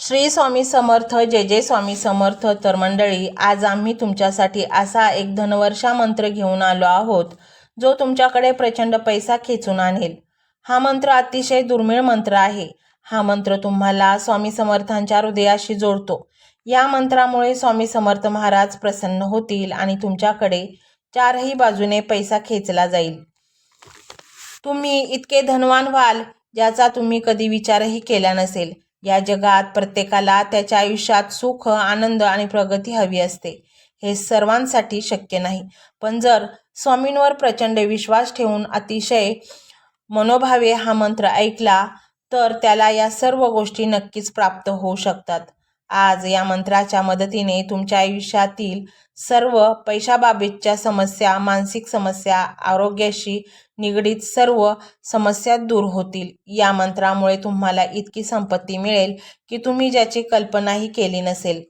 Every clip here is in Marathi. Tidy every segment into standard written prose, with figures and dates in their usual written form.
श्री स्वामी समर्थ, जय जय स्वामी समर्थ. तर मंडळी, आज आम्ही तुमच्यासाठी असा एक धनवर्षा मंत्र घेऊन आलो आहोत जो तुमच्याकडे प्रचंड पैसा खेचून आणेल. हा मंत्र अतिशय दुर्मिळ मंत्र आहे. हा मंत्र तुम्हाला स्वामी समर्थांच्या हृदयाशी जोडतो. या मंत्रामुळे स्वामी समर्थ महाराज प्रसन्न होतील आणि तुमच्याकडे चारही बाजूने पैसा खेचला जाईल. तुम्ही इतके धनवान व्हाल ज्याचा तुम्ही कधी विचारही केला नसेल. या जगात प्रत्येकाला त्याच्या आयुष्यात सुख, आनंद आणि प्रगती हवी असते. हे सर्वांसाठी शक्य नाही. पण जर स्वामींवर प्रचंड विश्वास ठेवून अतिशय मनोभावे हा मंत्र ऐकला तर त्याला या सर्व गोष्टी नक्कीच प्राप्त होऊ शकतात. आज या मंत्राच्या मदतीने तुमच्या आयुष्यातील सर्व पैशाबाबतच्या समस्या, मानसिक समस्या, आरोग्याशी निगडीत सर्व समस्या दूर होतील. या मंत्रामुळे तुम्हाला इतकी संपत्ती मिळेल की तुम्ही ज्याची कल्पनाही केली नसेल.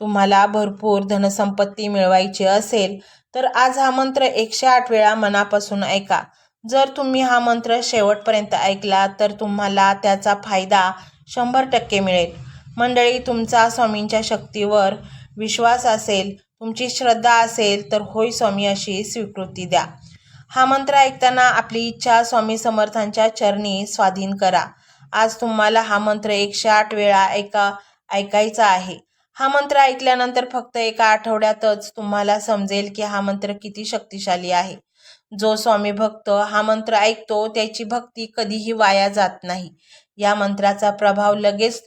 तुम्हाला भरपूर धनसंपत्ती मिळवायची असेल तर आज हा मंत्र 108 वेळा मनापासून ऐका. जर तुम्ही हा मंत्र शेवटपर्यंत ऐकला तर तुम्हाला त्याचा फायदा 100% मिळेल. मंडळी, तुमचा स्वामींच्या शक्तीवर विश्वास असेल, तुमची श्रद्धा असेल तर होय स्वामी अशी स्वीकृती द्या. हा मंत्र ऐकताना आपली इच्छा स्वामी समर्थांच्या चरणी स्वाधीन करा. आज तुम्हाला हा मंत्र 108 वेळा ऐकायचा आहे. हा मंत्र ऐकल्यानंतर फक्त एका आठवड्यातच तुम्हाला समजेल की हा मंत्र किती शक्तिशाली आहे. जो स्वामी भक्त हा मंत्र ऐकतो त्याची भक्ती कधीही वाया जात नाही. या मंत्राचा प्रभाव लगेच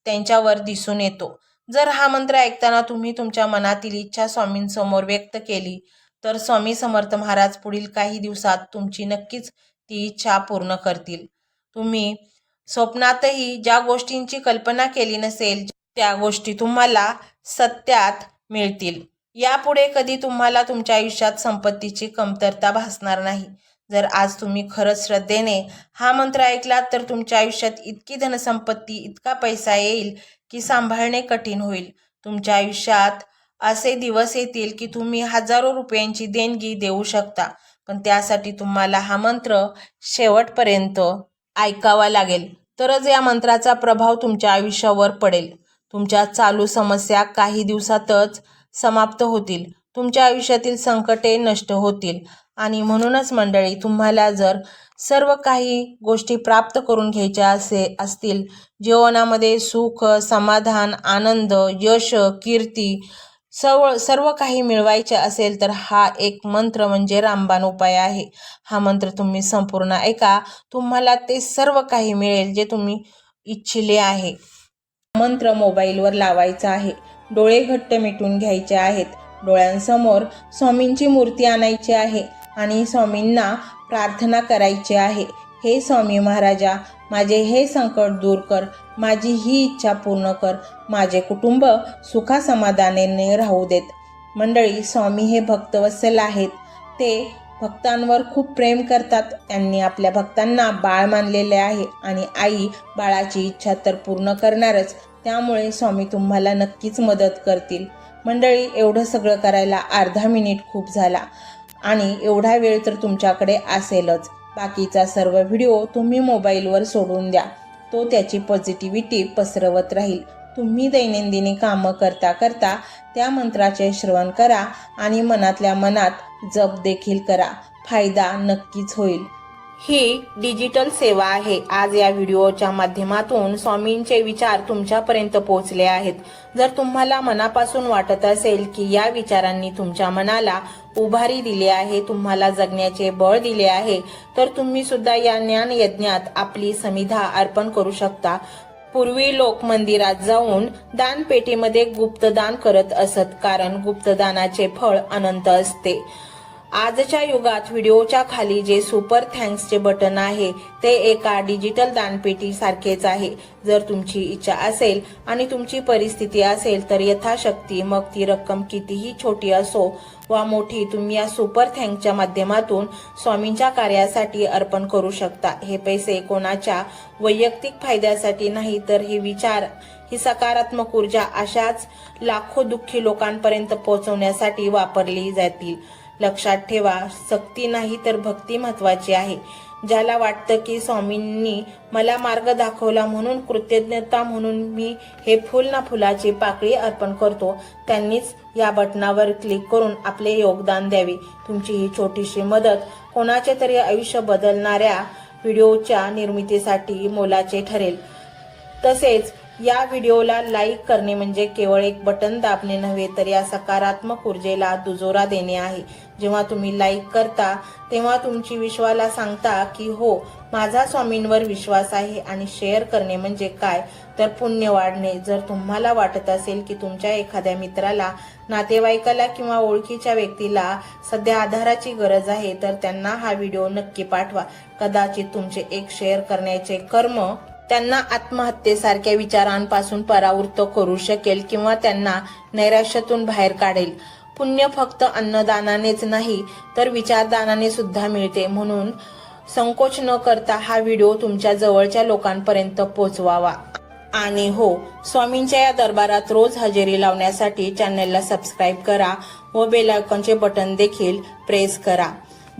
त्यांच्यावर दिसून येतो. जर हा मंत्र ऐकताना तुम्ही तुमच्या मनातील इच्छा स्वामींसमोर व्यक्त केली तर स्वामी समर्थ महाराज पुढील काही दिवसात तुमची नक्कीच ती इच्छा पूर्ण करतील. तुम्ही स्वप्नातही ज्या गोष्टींची कल्पना केली नसेल त्या गोष्टी तुम्हाला सत्यात मिळतील. यापुढे कधी तुम्हाला तुमच्या आयुष्यात संपत्तीची कमतरता भासणार नाही. जर आज तुम्ही खरंच श्रद्धेने हा मंत्र ऐकलात तर तुमच्या आयुष्यात इतकी धनसंपत्ती, इतका पैसा येईल की सांभाळणे कठीण होईल. तुमच्या आयुष्यात असे दिवस येतील की तुम्ही हजारो रुपयांची देणगी देऊ शकता. पण त्यासाठी तुम्हाला हा मंत्र शेवटपर्यंत ऐकावा लागेल. तरच या मंत्राचा प्रभाव तुमच्या आयुष्यावर पडेल. तुमच्या चालू समस्या काही दिवसातच समाप्त होतील. तुमच्या आयुष्यातील संकटे नष्ट होतील. आणि म्हणूनच मंडळी, तुम्हाला जर सर्व काही गोष्टी प्राप्त करून घ्यायच्या असतील, जीवनामध्ये सुख, समाधान, आनंद, यश, कीर्ती सर्व काही मिळवायचे असेल तर हा एक मंत्र म्हणजे रामबाण उपाय आहे. हा मंत्र तुम्ही संपूर्ण ऐका. तुम्हाला ते सर्व काही मिळेल जे तुम्ही इच्छिले आहे. मंत्र मोबाईलवर लावायचा आहे. डोळे घट्ट मिटून घ्यायचे आहेत. डोळ्यांसमोर स्वामींची मूर्ती आणायची आहे आणि स्वामींना प्रार्थना करायची आहे. हे स्वामी महाराजा, माझे हे संकट दूर कर, माझी ही इच्छा पूर्ण कर, माझे कुटुंब सुखासमाधानाने राहू देत. मंडळी, स्वामी हे भक्तवत्सल आहेत. ते भक्तांवर खूप प्रेम करतात. त्यांनी आपल्या भक्तांना बाळ मानलेले आहे आणि आई बाळाची इच्छा तर पूर्ण करणारच. त्यामुळे स्वामी तुम्हाला नक्कीच मदत करतील. मंडळी, एवढं सगळं करायला अर्धा मिनिट खूप झाला आणि एवढा वेळ तर तुमच्याकडे असेलच. बाकीचा सर्व व्हिडिओ तुम्ही मोबाईलवर सोडून द्या. तो त्याची पॉझिटिव्हिटी पसरवत राहील. तुम्ही दैनंदिनी कामं करता करता त्या मंत्राचे श्रवण करा आणि मनातल्या मनात जप देखील करा. फायदा नक्कीच होईल. ही डिजिटल सेवा आहे. आज या व्हिडिओच्या माध्यमातून स्वामींचे विचार तुमच्यापर्यंत पोहोचले आहेत. जर तुम्हाला मनापासून वाटत असेल की या विचारांनी तुमच्या मनाला उभारी दिली आहे, तुम्हाला जगण्याचे बळ दिले आहे, तर तुम्ही सुद्धा या ज्ञान यज्ञात आपली समिधा अर्पण करू शकता. पूर्वी लोक मंदिरात जाऊन दानपेटीमध्ये गुप्तदान करत असत, कारण गुप्तदानाचे फळ अनंत असते. आजच्या युगात व्हिडिओच्या खाली जे सुपर थँक्सचे बटन आहे ते एका डिजिटल दानपेटी सारखेच आहे. जर तुमची इच्छा असेल आणि तुमची परिस्थिती असेल तर यथाशक्ती, मग ती रक्कम कितीही छोटी असो वा मोठी, तुम्ही या सुपर थँक्सच्या माध्यमातून स्वामींच्या कार्यासाठी अर्पण करू शकता. हे पैसे कोणाच्या वैयक्तिक फायद्यासाठी नाही, तर हे विचार, ही सकारात्मक ऊर्जा अशाच लाखो दुःखी लोकांपर्यंत पोहोचवण्यासाठी वापरली जातील. लक्षात ठेवा, सक्ती नाही तर भक्ती महत्वाची आहे. ज्याला वाटतं की स्वामींनी मला मार्ग दाखवला म्हणून कृतज्ञता म्हणून मी हे फुल ना फुलाची पाकळी अर्पण करतो, त्यांनीच या बटनावर क्लिक करून आपले योगदान द्यावे. तुमची ही छोटीशी मदत कोणाचे तरी आयुष्य बदलणाऱ्या व्हिडिओच्या निर्मितीसाठी मोलाचे ठरेल. तसेच या व्हिडिओला लाईक करणे म्हणजे केवळ एक बटन दाबणे नव्हे, तर या सकारात्मक ऊर्जेला दुजोरा देणे आहे. जेव्हा तुम्ही लाईक करता तेव्हा तुमची विश्वाला सांगता की हो, माझा स्वामींवर विश्वास आहे. आणि शेअर करणे म्हणजे काय, तर पुण्य वाढणे. जर तुम्हाला वाटत असेल की तुमच्या एखाद्या मित्राला, नातेवाईकाला किंवा ओळखीच्या व्यक्तीला सध्या आधाराची गरज आहे, तर त्यांना हा व्हिडिओ नक्की पाठवा. कदाचित तुमचे एक शेअर करण्याचे कर्म त्यांना आत्महत्येसारख्या विचारांपासून परावृत्त करू शकेल किंवा त्यांना नैराश्यातून बाहेर काढेल. पुण्य फक्त अन्नदानानेच नाही, तर विचारदानाने सुद्धा मिळते. म्हणून संकोच न करता हा व्हिडिओ तुमच्या जवळच्या लोकांपर्यंत पोहोचवावा. आणि हो, स्वामींच्या या दरबारात रोज हजेरी लावण्यासाठी चॅनलला सबस्क्राईब करा व बेल आयकॉनचे बटन देखील प्रेस करा.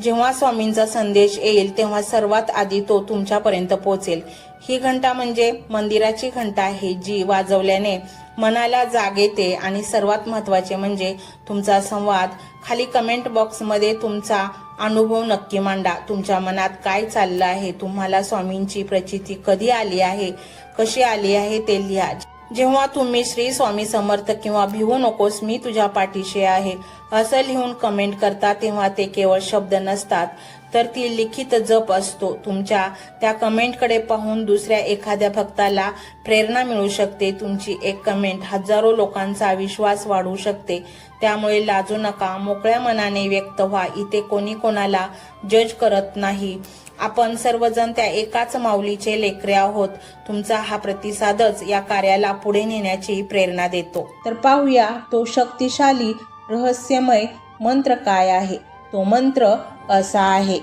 जेव्हा स्वामींचा संदेश येईल तेव्हा सर्वात आधी तो तुमच्यापर्यंत पोहोचेल. ही घंटा म्हणजे मंदिराची घंटा आहे, जी वाजवल्याने मनाला जाग येते. आणि सर्वात महत्त्वाचे म्हणजे तुमचा संवाद. खाली कमेंट बॉक्समध्ये तुमचा अनुभव नक्की मांडा. तुमच्या मनात काय चाललं आहे, तुम्हाला स्वामींची प्रचिती कधी आली आहे, कशी आली आहे ते लिहा. जेव्हा तुम्ही श्री स्वामी समर्थ किंवा भिवू नकोस मी तुझ्या पाठीशी आहे असं लिहून कमेंट करता, तेव्हा ते केवळ शब्द नसतात, तर ती लिखित जप असतो. तुमच्या त्या कमेंटकडे पाहून दुसऱ्या एखाद्या भक्ताला प्रेरणा मिळू शकते. तुमची एक कमेंट हजारो लोकांचा विश्वास वाढवू शकते. त्यामुळे लाजू नका, मोकळ्या मनाने व्यक्त व्हा. इथे कोणी कोणाला जज करत नाही. आपण सर्वजण त्या एकाच माऊलीचे लेकरे आहोत. तुमचा हा प्रतिसादच या कार्याला पुढे नेण्याची प्रेरणा देतो. तर पाहूया तो शक्तिशाली रहस्यमय मंत्र काय आहे. तो मंत्र असा आहे.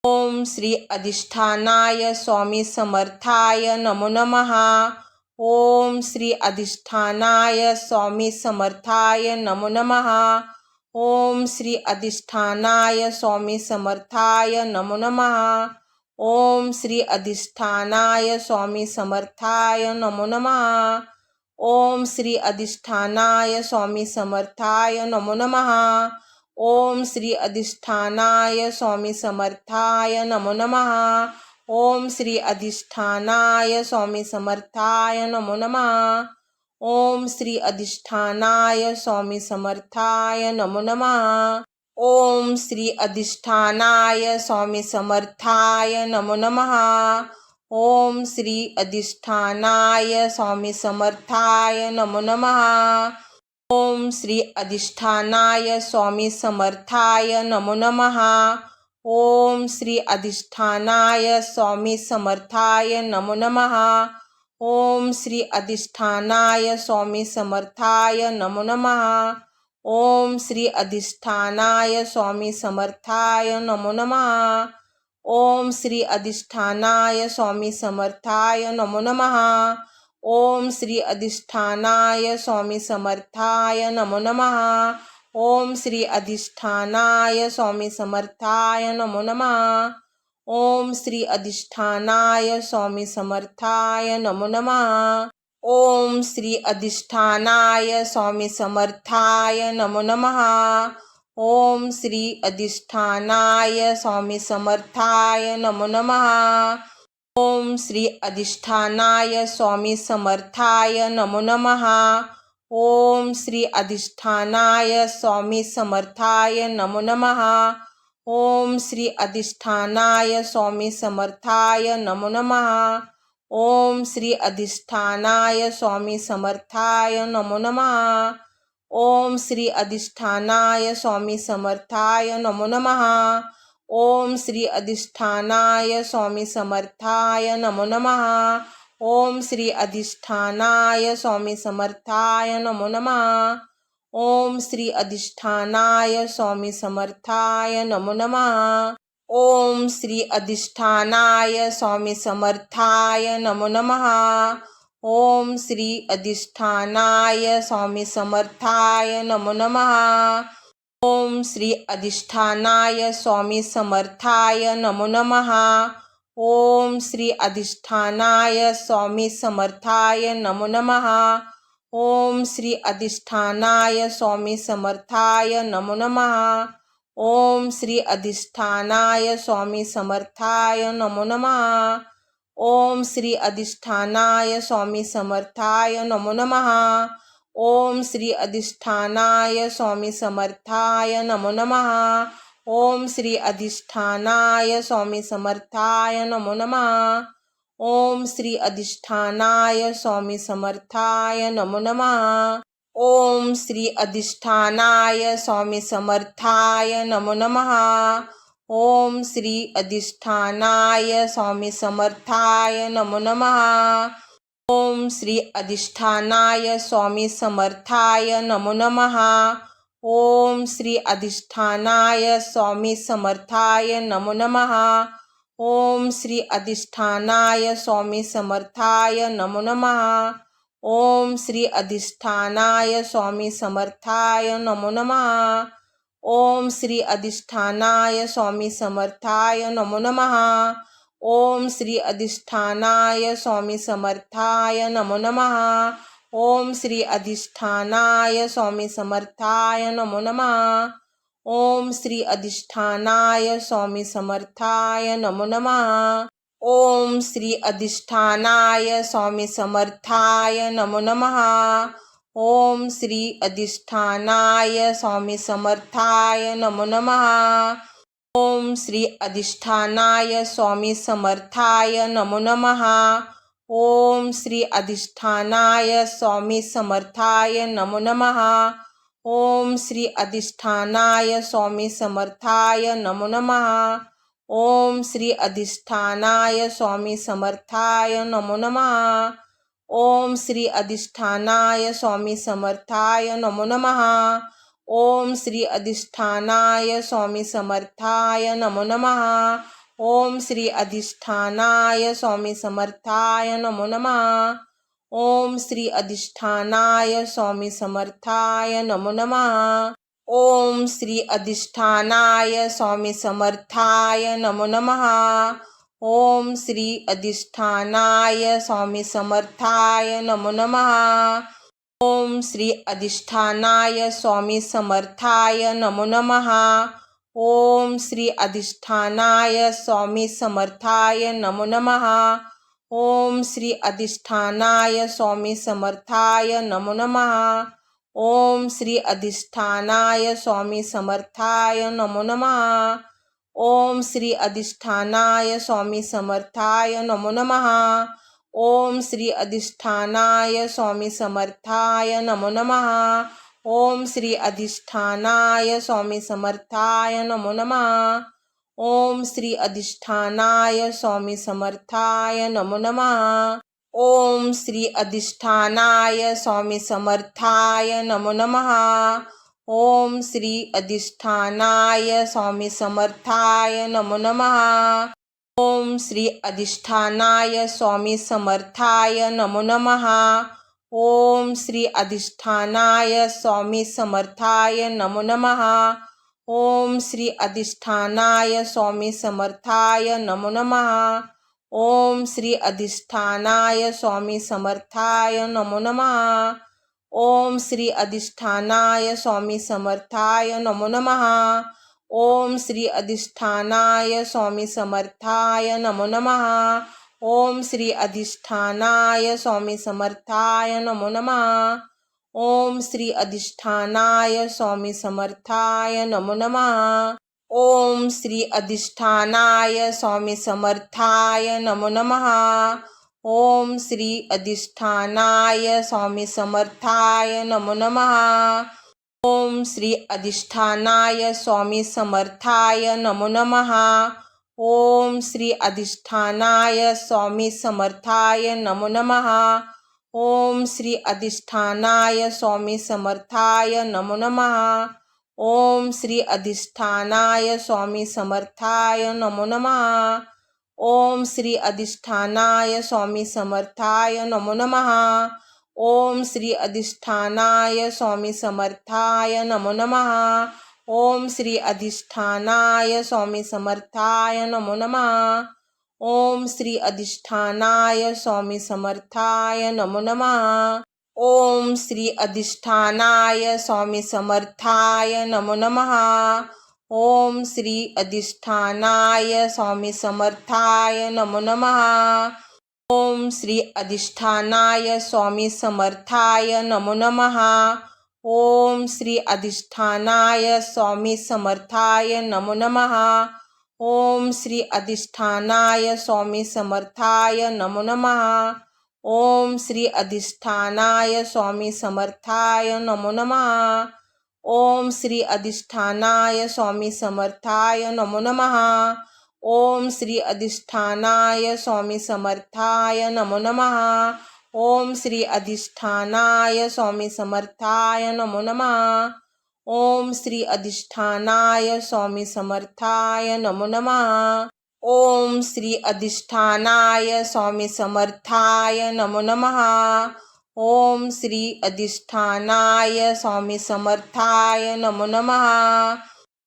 ओम श्री अधिष्ठानाय स्वामी समर्थाय नमो नमः. ओम श्री अधिष्ठानाय स्वामी समर्थाय नमो नमः. ओम श्री अधिष्ठानाय स्वामी समर्थाय नमो नमः. ओम श्री अधिष्ठानाय स्वामी समर्थाय नमो नमः. ओम श्री अधिष्ठानाय स्वामी समर्थाय नमो नमः. ओम श्री अधिष्ठानाय स्वामी समर्थाय नमो नमः. ओम श्री अधिष्ठानाय स्वामी समर्थाय नमो नमः. ओम श्री अधिष्ठानाय स्वामी समर्थाय नमो नमः. ओम श्री अधिष्ठानाय स्वामी समर्थाय नमो नमः. ओम श्री अधिष्ठानाय स्वामी समर्थाय नमो नमः. ओम श्री अधिष्ठानाय स्वामी समर्थाय नमो नमः. ओम श्री अधिष्ठानाय स्वामी समर्थाय नमो नमः. ओम श्री अधिष्ठानाय स्वामी समर्थाय नमो नमः. ओम श्री अधिष्ठानाय स्वामी समर्थाय नमो नमः. ओम श्री अधिष्ठानाय स्वामी समर्थाय नमो नमः. ओम श्री अधिष्ठानाय स्वामी समर्थाय नमो नमः. ओम श्री अधिष्ठानाय स्वामी समर्थाय नमो नमः. ओम श्री अधिष्ठानाय स्वामी समर्थाय नमो नमः. ओम श्री अधिष्ठानाय स्वामी समर्थाय नमो नमः. ओम श्री अधिष्ठानाय स्वामी समर्थाय नमो नमः. ओम श्री अधिष्ठानाय स्वामी समर्थाय नमो नमः. ओम श्री अधिष्ठानाय स्वामी समर्थाय नमो नमः. ओम श्री अधिष्ठानाय स्वामी समर्थाय नमो नमः. ओम श्री अधिष्ठानाय स्वामी समर्थाय नमो नमः. ओम श्री अधिष्ठानाय स्वामी समर्थाय नमो नमः. ओम श्री अधिष्ठानाय स्वामी समर्थाय नमो नमः. ओम श्री अधिष्ठानाय स्वामी समर्थाय नमो नमः. ओम श्री अधिष्ठानाय स्वामी समर्थाय नमो नमः. ओम श्री अधिष्ठानाय स्वामी समर्थाय नमो नमः. ओम श्री अधिष्ठानाय स्वामी समर्थाय नमो नमः. ओम श्री अधिष्ठानाय स्वामी समर्थाय नमो नमः. ओम श्री अधिष्ठानाय स्वामी समर्थाय नमो नमः. ओम श्री अधिष्ठानाय स्वामी समर्थाय नमो नमः. ओम श्री अधिष्ठानाय स्वामी समर्थाय नमो नमः. ओम श्री अधिष्ठानाय स्वामी समर्थाय नमो नमः. ओम श्री अधिष्ठानाय स्वामी समर्थाय नमो नमः. ओम श्री अधिष्ठानाय स्वामी समर्थाय नमो नमः. ओम श्री अधिष्ठानाय स्वामी समर्थाय नमो नमः. ओम श्री अधिष्ठानाय स्वामी समर्थाय नमो नमः. ओम श्री अधिष्ठानाय स्वामी समर्थाय नमो नमः. ओम श्री अधिष्ठानाय स्वामी समर्थाय नमो नमः. ओम श्री अधिष्ठानाय स्वामी समर्थाय नमो नमः. ओम श्री अधिष्ठानाय स्वामी समर्थाय नमो नमः. ओम श्री अधिष्ठानाय स्वामी समर्थाय नमो नमः. ओम श्री अधिष्ठानाय स्वामी समर्थाय नमो नमः. ओम श्री अधिष्ठानाय स्वामी समर्थाय नमो नमः. ओम श्री अधिष्ठानाय स्वामी समर्थाय नमो नमः. ओम श्री अधिष्ठानाय स्वामी समर्थाय नमो नमः. ओम श्री अधिष्ठानाय स्वामी समर्थाय नमो नमः. ओम श्री अधिष्ठानाय स्वामी समर्थाय नमो नमः. ओम श्री अधिष्ठानाय स्वामी समर्थाय नमो नमः. ओम श्री अधिष्ठानाय स्वामी समर्थाय नमो नमः. ओम श्री अधिष्ठानाय स्वामी समर्थाय नमो नमः. ओम श्री अधिष्ठानाय स्वामी समर्थाय नमो नमः. ओम श्री अधिष्ठानाय स्वामी समर्थाय नमो नमः. ओम श्री अधिष्ठानाय स्वामी समर्थाय नमो नमः. ओम श्री अधिष्ठानाय स्वामी समर्थाय नमो नमः. ओम श्री अधिष्ठानाय स्वामी समर्थाय नमो नमः. ओम श्री अधिष्ठानाय स्वामी समर्थाय नमो नमः. ओम श्री अधिष्ठानाय स्वामी समर्थाय नमो नमः. ओम श्री अधिष्ठानाय स्वामी समर्थाय नमो नमः. ओम श्री अधिष्ठानाय स्वामी समर्थाय नमो नमः. ओम श्री अधिष्ठानाय स्वामी समर्थाय नमो नमः. ओम श्री अधिष्ठानाय स्वामी समर्थाय नमो नमः. ओम श्री अधिष्ठानाय स्वामी समर्थाय नमो नमः. ओम श्री अधिष्ठानाय स्वामी समर्थाय नमो नमः. ओम श्री अधिष्ठानाय स्वामी समर्थाय नमो नमः. ओम श्री अधिष्ठानाय स्वामी समर्थाय नमो नमः. ओम श्री अधिष्ठानाय स्वामी समर्थाय नमो नमः. ओम श्री अधिष्ठानाय स्वामी समर्थाय नमो नमः. ओम श्री अधिष्ठानाय स्वामी समर्थाय नमो नमः. ओम श्री अधिष्ठानाय स्वामी समर्थाय नमो नमः. ओम श्री अधिष्ठानाय स्वामी समर्थाय नमो नमः. ओम श्री अधिष्ठानाय स्वामी समर्थाय नमो नमः. ओम श्री अधिष्ठानाय स्वामी समर्थाय नमो नमः. ओम श्री अधिष्ठानाय स्वामी समर्थाय नमो नमः. ओम श्री अधिष्ठानाय स्वामी समर्थाय नमो नमः. ओम श्री अधिष्ठानाय स्वामी समर्थाय नमो नमः. ओम श्री अधिष्ठानाय स्वामी समर्थाय नमो नमः. ओम श्री अधिष्ठानाय स्वामी समर्थाय नमो नमः. ओम श्री अधिष्ठानाय स्वामी समर्थाय नमो नमः. ओम श्री अधिष्ठानाय स्वामी समर्थाय नमो नमः. ओम श्री अधिष्ठानाय स्वामी समर्थाय नमो नमः. ओम श्री अधिष्ठानाय स्वामी समर्थाय नमो नमः. ओम श्री अधिष्ठानाय स्वामी समर्थाय नमो नमः. ओम श्री अधिष्ठानाय स्वामी समर्थाय नमो नमः. ओम श्री अधिष्ठानाय स्वामी समर्थाय नमो नमः. ओम श्री अधिष्ठानाय स्वामी समर्थाय नमो नमः. ओम श्री अधिष्ठानाय स्वामी समर्थाय नमो नमः. ओम श्री अधिष्ठानाय स्वामी समर्थाय नमो नमः. ओम श्री अधिष्ठानाय स्वामी समर्थाय नमो नमः. ओम श्री अधिष्ठानाय स्वामी समर्थाय नमो नमः. ओम श्री अधिष्ठानाय स्वामी समर्थाय नमो नमः. ओम श्री अधिष्ठानाय स्वामी समर्थाय नमो नमः. ओम श्री अधिष्ठानाय स्वामी समर्थाय नमो नमः. ओम श्री अधिष्ठानाय स्वामी समर्थाय नमो नमः. ओम श्री अधिष्ठानाय स्वामी समर्थाय नमो नमः. ओम श्री अधिष्ठानाय स्वामी समर्थाय नमो नमः. ओम श्री अधिष्ठानाय स्वामी समर्थाय नमो नमः. ओम श्री अधिष्ठानाय स्वामी समर्थाय नमो नमः.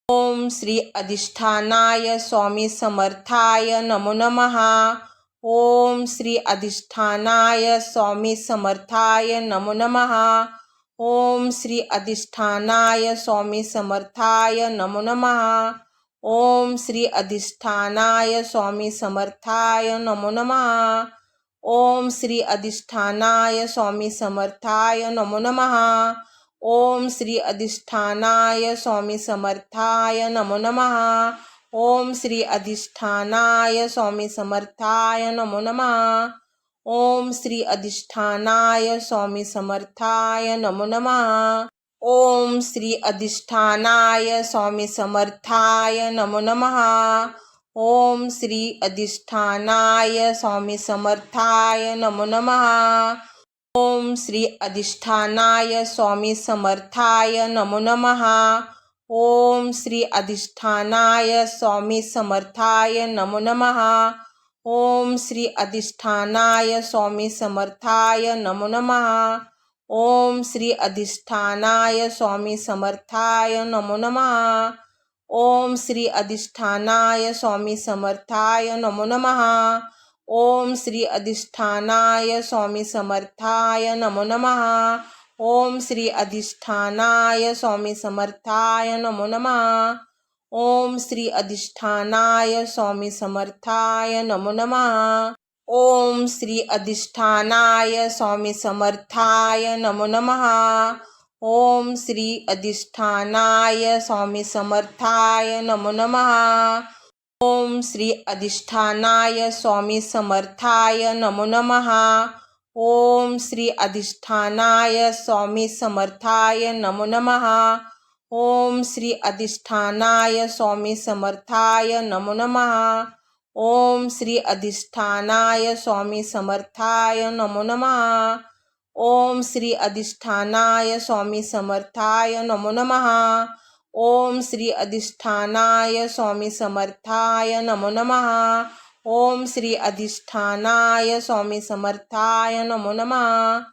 ओम श्री अधिष्ठानाय स्वामी समर्थाय नमो नमः. ओम श्री अधिष्ठानाय स्वामी समर्थाय नमो नमः. ओम श्री अधिष्ठानाय स्वामी समर्थाय नमो नमः. ओम श्री अधिष्ठानाय स्वामी समर्थाय नमो नमः. ओम श्री अधिष्ठानाय स्वामी समर्थाय नमो नमः. ओम श्री अधिष्ठानाय स्वामी समर्थाय नमो नमः. ओम श्री अधिष्ठानाय स्वामी समर्थाय नमो नमः. ओम श्री अधिष्ठानाय स्वामी समर्थाय नमो नमः. ओम श्री अधिष्ठानाय स्वामी समर्थाय नमो नमः. ओम श्री अधिष्ठानाय स्वामी समर्थाय नमो नमः. ओम श्री अधिष्ठानाय स्वामी समर्थाय नमो नमः. ओम श्री अधिष्ठानाय स्वामी समर्थाय नमो नमः. ओम श्री अधिष्ठानाय स्वामी समर्थाय नमो नमः. ओम श्री अधिष्ठानाय स्वामी समर्थाय नमो नमः. ओम श्री अधिष्ठानाय स्वामी समर्थाय नमो नमः. ओम श्री अधिष्ठानाय स्वामी समर्थाय नमो नमः. ओम श्री अधिष्ठानाय स्वामी समर्थाय नमो नमः. ओम श्री अधिष्ठानाय स्वामी समर्थाय नमो नमः. ओम श्री अधिष्ठानाय स्वामी समर्थाय नमो नमः. ओम श्री अधिष्ठानाय स्वामी समर्थाय नमो नमः. ओम श्री अधिष्ठानाय स्वामी समर्थाय नमो नमः. ओम श्री अधिष्ठानाय स्वामी समर्थाय नमो नमः. ओम श्री अधिष्ठानाय स्वामी समर्थाय नमो नमः. ओम श्री अधिष्ठानाय स्वामी समर्थाय नमो नमः. ओम श्री अधिष्ठानाय स्वामी समर्थाय नमो नमः. ओम श्री अधिष्ठानाय स्वामी समर्थाय नमो नमः. ओम श्री अधिष्ठानाय स्वामी समर्थाय नमो नमः.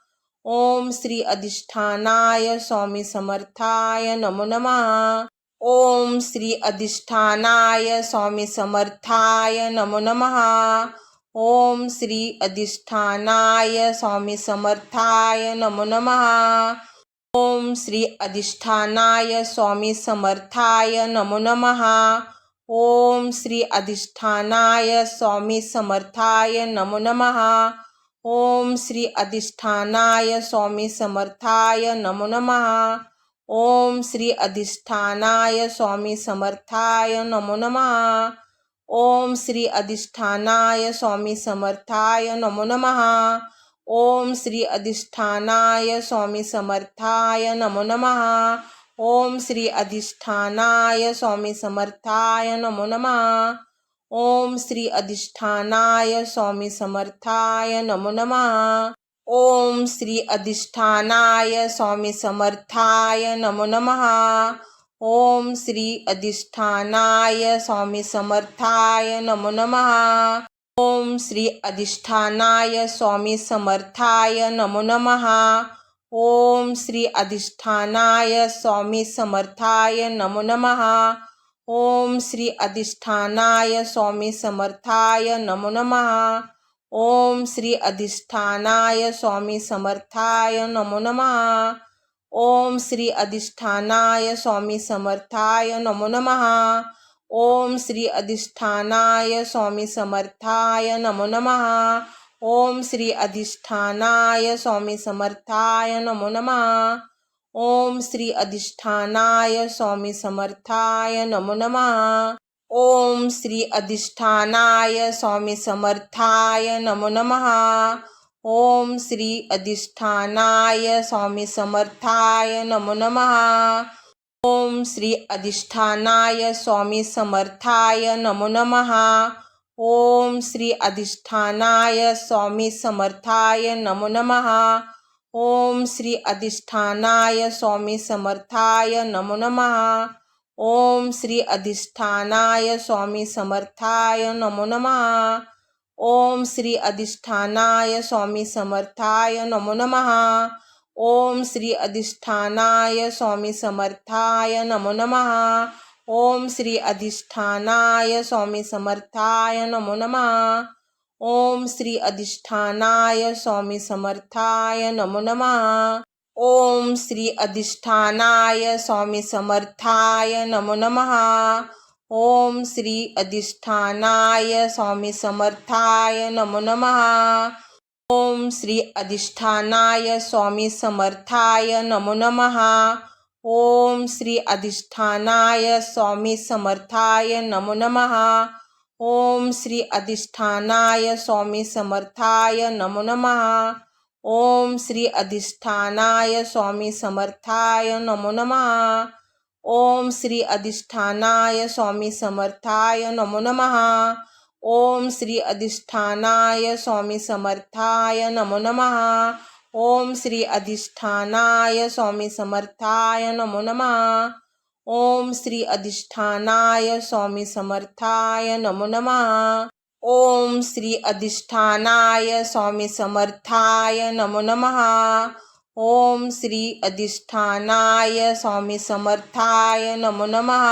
ओम श्री अधिष्ठानाय स्वामी समर्थाय नमो नमः. ओम श्री अधिष्ठानाय स्वामी समर्थाय नमो नमः. ओम श्री अधिष्ठानाय स्वामी समर्थाय नमो नमः. ओम श्री अधिष्ठानाय स्वामी समर्थाय नमो नमः. ओम श्री अधिष्ठानाय स्वामी समर्थाय नमो नमः. ओम श्री अधिष्ठानाय स्वामी समर्थाय नमो नमः. ओम श्री अधिष्ठानाय स्वामी समर्थाय नमो नमः. ओम श्री अधिष्ठानाय स्वामी समर्थाय नमो नमः. ओम श्री अधिष्ठानाय स्वामी समर्थाय नमो नमः. ओम श्री अधिष्ठानाय स्वामी समर्थाय नमो नमः. ओम श्री अधिष्ठानाय स्वामी समर्थाय नमो नमः. ओम श्री अधिष्ठानाय स्वामी समर्थाय नमो नमः. ओम श्री अधिष्ठानाय स्वामी समर्थाय नमो नमः. ओम श्री अधिष्ठानाय स्वामी समर्थाय नमो नमः. ओम श्री अधिष्ठानाय स्वामी समर्थाय नमो नमः। ओम श्री अधिष्ठानाय स्वामी समर्थाय नमो नमः। ओम श्री अधिष्ठानाय स्वामी समर्थाय नमो नमः। ओम श्री अधिष्ठानाय स्वामी समर्थाय नमो नमः। ओम श्री अधिष्ठानाय स्वामी समर्थाय नमो नमः। ओम श्री अधिष्ठानाय स्वामी समर्थाय नमो नमः। ओम श्री अधिष्ठानाय स्वामी समर्थाय नमो नमः। ओम श्री अधिष्ठानाय स्वामी समर्थाय नमो नमः। ओम श्री अधिष्ठानाय स्वामी समर्थाय नमो नमः। ओम श्री अधिष्ठानाय स्वामी समर्थाय नमो नमः। ओम श्री अधिष्ठानाय स्वामी समर्थाय नमो नमः। ओम श्री अधिष्ठानाय स्वामी समर्थाय नमो नमः। ओम श्री अधिष्ठानाय स्वामी समर्थाय नमो नमः। ओम श्री अधिष्ठानाय स्वामी समर्थाय नमो नमः। ओम श्री अधिष्ठानाय स्वामी समर्थाय नमो नमः। ओम श्री अधिष्ठानाय स्वामी समर्थाय नमो नमः। ओम श्री अधिष्ठानाय स्वामी समर्थाय नमो नमः। ओम श्री अधिष्ठानाय स्वामी समर्थाय नमो नमः। ओम श्री अधिष्ठानाय स्वामी समर्थाय नमो नमः। ओम श्री अधिष्ठानाय स्वामी समर्थाय नमो नमः। ओम श्री अधिष्ठानाय स्वामी समर्थाय नमो नमः। ओम श्री अधिष्ठानाय स्वामी समर्थाय नमो नमः। ओम श्री अधिष्ठानाय स्वामी समर्थाय नमो नमः। ओम श्री अधिष्ठानाय स्वामी समर्थाय नमो नमः। ओम श्री अधिष्ठानाय स्वामी समर्थाय नमो नमः। ओम श्री अधिष्ठानाय स्वामी समर्थाय नमो नमः। ओम श्री अधिष्ठानाय स्वामी समर्थाय नमो नमः। ओम श्री अधिष्ठानाय स्वामी समर्थाय नमो नमः। ओम श्री अधिष्ठानाय स्वामी समर्थाय नमो नमः। ओम श्री अधिष्ठानाय स्वामी समर्थाय नमो नमः।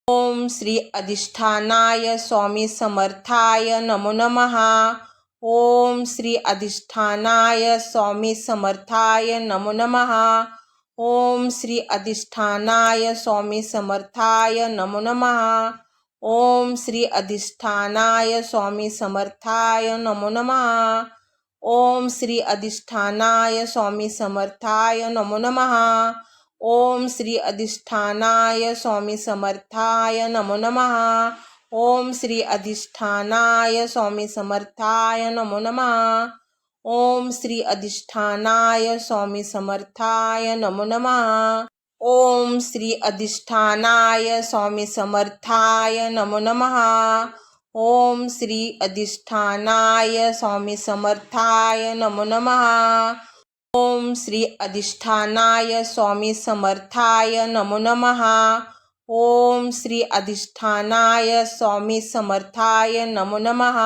ओम श्री अधिष्ठानाय स्वामी समर्थाय नमो नमः। ओम श्री अधिष्ठानाय स्वामी समर्थाय नमो नमः। ओम श्री अधिष्ठानाय स्वामी समर्थाय नमो नमः। ओम श्री अधिष्ठानाय स्वामी समर्थाय नमो नमः। ओम श्री अधिष्ठानाय स्वामी समर्थाय नमो नमः। ओम श्री अधिष्ठानाय स्वामी समर्थाय नमो नमः। ओम श्री अधिष्ठानाय स्वामी समर्थाय नमो नमः। ओम श्री अधिष्ठानाय स्वामी समर्थाय नमो नमः। ओम श्री अधिष्ठानाय स्वामी समर्थाय नमो नमः। ओम श्री अधिष्ठानाय स्वामी समर्थाय नमो नमः। ओम श्री अधिष्ठानाय स्वामी समर्थाय नमो नमः। ओम श्री अधिष्ठानाय स्वामी समर्थाय नमो नमः।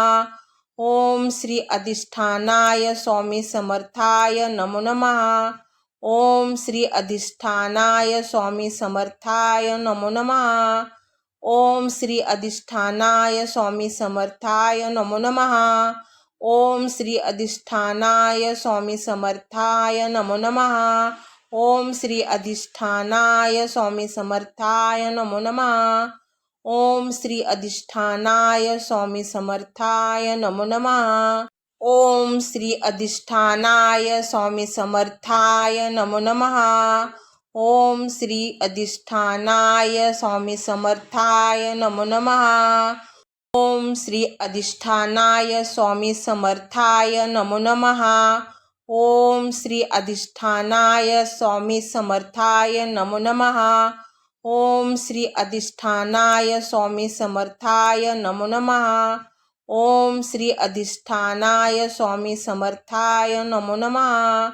ओम श्री अधिष्ठानाय स्वामी समर्थाय नमो नमः। ओम श्री अधिष्ठानाय स्वामी समर्थाय नमो नमः। ओम श्री अधिष्ठानाय स्वामी समर्थाय नमो नमः। ओम श्री अधिष्ठानाय स्वामी समर्थाय नमो नमः। ओम श्री अधिष्ठानाय स्वामी समर्थाय नमो नमः। ओम श्री अधिष्ठानाय स्वामी समर्थाय नमो नमः। ओम श्री अधिष्ठानाय स्वामी समर्थाय नमो नमः। ओम श्री अधिष्ठानाय स्वामी समर्थाय नमो नमः। ओम श्री अधिष्ठानाय स्वामी समर्थाय नमो नमः। ओम श्री अधिष्ठानाय स्वामी समर्थाय नमो नमः। ओम श्री अधिष्ठानाय स्वामी समर्थाय नमो नमः।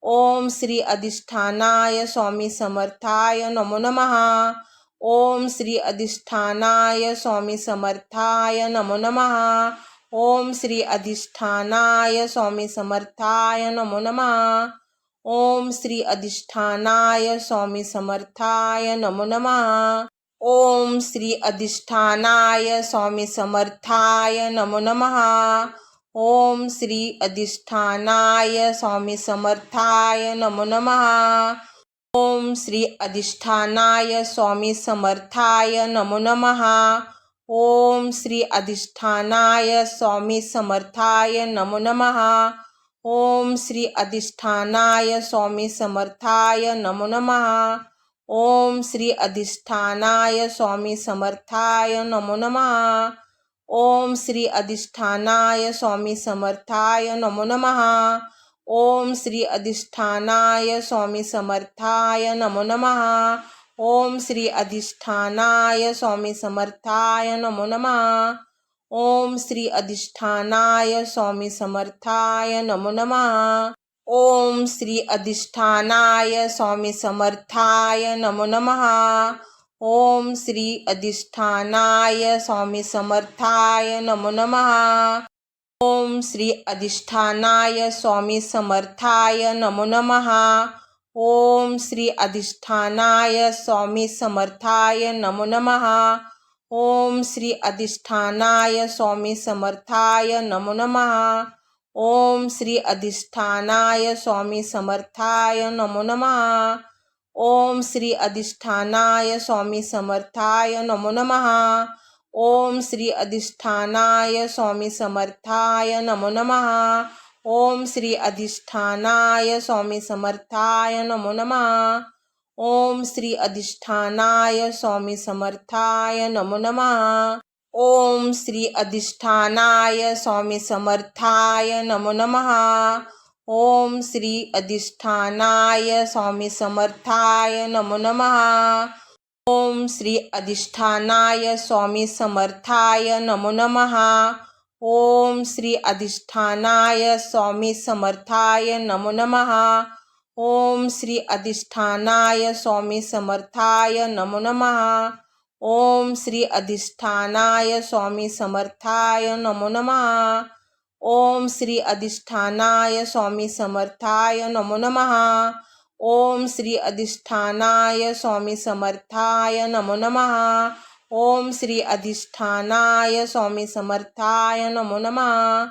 ओम श्री अधिष्ठानाय स्वामी समर्थाय नमो नमः। ओम श्री अधिष्ठानाय स्वामी समर्थाय नमो नमः। ओम श्री अधिष्ठानाय स्वामी समर्थाय नमो नमः। ओम श्री अधिष्ठानाय स्वामी समर्थाय नमो नमः. ओम श्री अधिष्ठानाय स्वामी समर्थाय नमो नमः. ओम श्री अधिष्ठानाय स्वामी समर्थाय नमो नमः. ओम श्री अधिष्ठानाय स्वामी समर्थाय नमो नमः. ओम श्री अधिष्ठानाय स्वामी समर्थाय नमो नमः. ओम श्री अधिष्ठानाय स्वामी समर्थाय नमो नमः. ओम श्री अधिष्ठानाय स्वामी समर्थाय नमो नमः. ओम श्री अधिष्ठानाय स्वामी समर्थाय नमो नमः. ओम श्री अधिष्ठानाय स्वामी समर्थाय नमो नमः. ओम श्री अधिष्ठानाय स्वामी समर्थाय नमो नमः. ओम श्री अधिष्ठानाय स्वामी समर्थाय नमो नमः. ओम श्री अधिष्ठानाय स्वामी समर्थाय नमो नमः. ओम श्री अधिष्ठानाय स्वामी समर्थाय नमो नमः. ओम श्री अधिष्ठानाय स्वामी समर्थाय नमो नमः. ओम श्री अधिष्ठानाय स्वामी समर्थाय नमो नमः. ओम श्री अधिष्ठानाय स्वामी समर्थाय नमो नमः. ओम श्री अधिष्ठानाय स्वामी समर्थाय नमो नमः. ओम श्री अधिष्ठानाय स्वामी समर्थाय नमो नमः. ओम श्री अधिष्ठानाय स्वामी समर्थाय नमो नमः. ओम श्री अधिष्ठानाय स्वामी समर्थाय नमो नमः. ओम श्री अधिष्ठानाय स्वामी समर्थाय नमो नमः. ओम श्री अधिष्ठानाय स्वामी समर्थाय नमो नमः. ओम श्री अधिष्ठानाय स्वामी समर्थाय नमो नमः. ओम श्री अधिष्ठानाय स्वामी समर्थाय नमो नमः. ओम श्री अधिष्ठानाय स्वामी समर्थाय नमो नमः. ओम श्री अधिष्ठानाय स्वामी समर्थाय नमो नमः. ओम श्री अधिष्ठानाय स्वामी समर्थाय नमो नमः. ओम श्री अधिष्ठानाय स्वामी समर्थाय नमो नमः. ओम श्री अधिष्ठानाय स्वामी समर्थाय नमो नमः. ओम श्री अधिष्ठानाय स्वामी समर्थाय नमो नमः. ओम श्री अधिष्ठानाय स्वामी समर्थाय नमो नमः.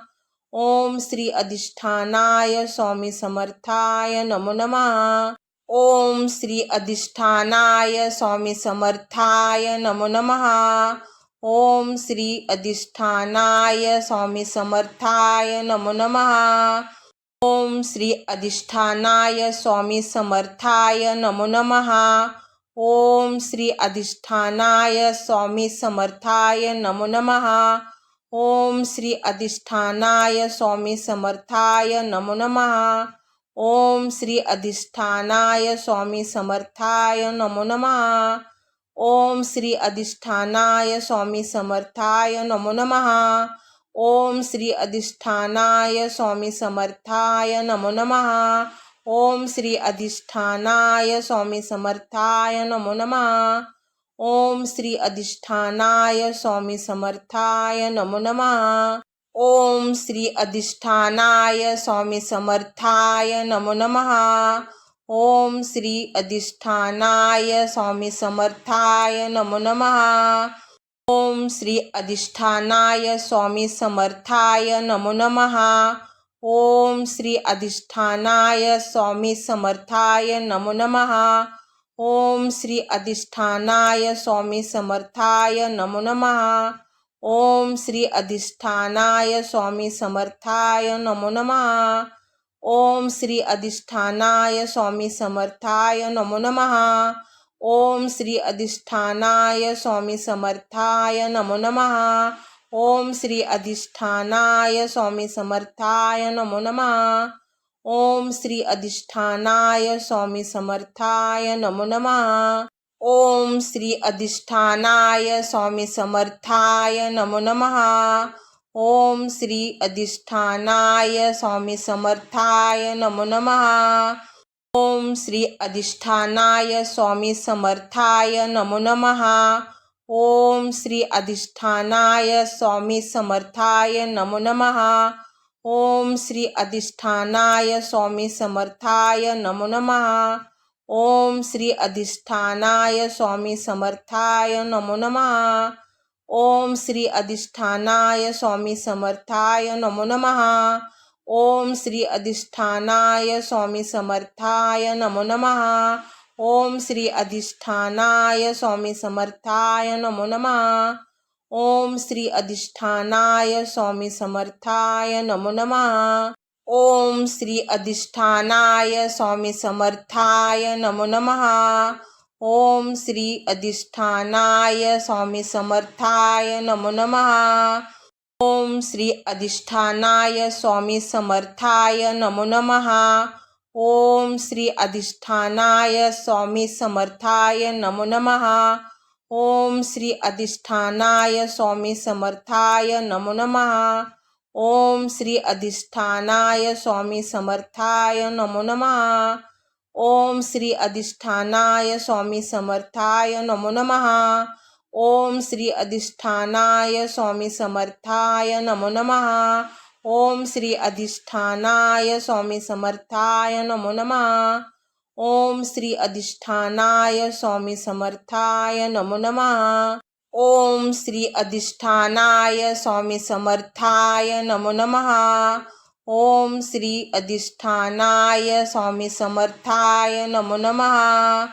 ओम श्री अधिष्ठानाय स्वामी समर्थाय नमो नमः. ओम श्री अधिष्ठानाय स्वामी समर्थाय नमो नमः. ओम श्री अधिष्ठानाय स्वामी समर्थाय नमो नमः. ओम श्री अधिष्ठानाय स्वामी समर्थाय नमो नमः. ओम श्री अधिष्ठानाय स्वामी समर्थाय नमो नमः. ओम श्री अधिष्ठानाय स्वामी समर्थाय नमो नमः. ओम श्री अधिष्ठानाय स्वामी समर्थाय नमो नमः. ओम श्री अधिष्ठानाय स्वामी समर्थाय नमो नमः. ओम श्री अधिष्ठानाय स्वामी समर्थाय नमो नमः. ओम श्री अधिष्ठानाय स्वामी समर्थाय नमो नमः. ओम श्री अधिष्ठानाय स्वामी समर्थाय नमो नमः. ओम श्री अधिष्ठानाय स्वामी समर्थाय नमो नमः. ओम श्री अधिष्ठानाय स्वामी समर्थाय नमो नमः. ओम श्री अधिष्ठानाय स्वामी समर्थाय नमो नमः. ओम श्री अधिष्ठानाय स्वामी समर्थाय नमो नमः. ओम श्री अधिष्ठानाय स्वामी समर्थाय नमो नमः. ओम श्री अधिष्ठानाय स्वामी समर्थाय नमो नमः. ओम श्री अधिष्ठानाय स्वामी समर्थाय नमो नमः. ओम श्री अधिष्ठानाय स्वामी समर्थाय नमो नमः. ओम श्री अधिष्ठानाय स्वामी समर्थाय नमो नमः. ओम श्री अधिष्ठानाय स्वामी समर्थाय नमो नमः. ओम श्री अधिष्ठानाय स्वामी समर्थाय नमो नमः. ओम श्री अधिष्ठानाय स्वामी समर्थाय नमो नमः. ओम श्री अधिष्ठानाय स्वामी समर्थाय नमो नमः. ओम श्री अधिष्ठानाय स्वामी समर्थाय नमो नमः. ओम श्री अधिष्ठानाय स्वामी समर्थाय नमो नमः. ओम श्री अधिष्ठानाय स्वामी समर्थाय नमो नमः. ओम श्री अधिष्ठानाय स्वामी समर्थाय नमो नमः. ओम श्री अधिष्ठानाय स्वामी समर्थाय नमो नमः. ओम श्री अधिष्ठानाय स्वामी समर्थाय नमो नमः. ओम श्री अधिष्ठानाय स्वामी समर्थाय नमो नमः. ओम श्री अधिष्ठानाय स्वामी समर्थाय नमो नमः. ओम श्री अधिष्ठानाय स्वामी समर्थाय नमो नमः. ओम श्री अधिष्ठानाय स्वामी समर्थाय नमो नमः. ओम श्री अधिष्ठानाय स्वामी समर्थाय नमो नमः. ओम श्री अधिष्ठानाय स्वामी समर्थाय नमो नमः. ओम श्री अधिष्ठानाय स्वामी समर्थाय नमो नमः. ओम श्री अधिष्ठानाय स्वामी समर्थाय नमो नमः. ओम श्री अधिष्ठानाय स्वामी समर्थाय नमो नमः. ओम श्री अधिष्ठानाय स्वामी समर्थाय नमो नमः. ओम श्री अधिष्ठानाय स्वामी समर्थाय नमो नमः. ओम श्री अधिष्ठानाय स्वामी समर्थाय नमो नमः.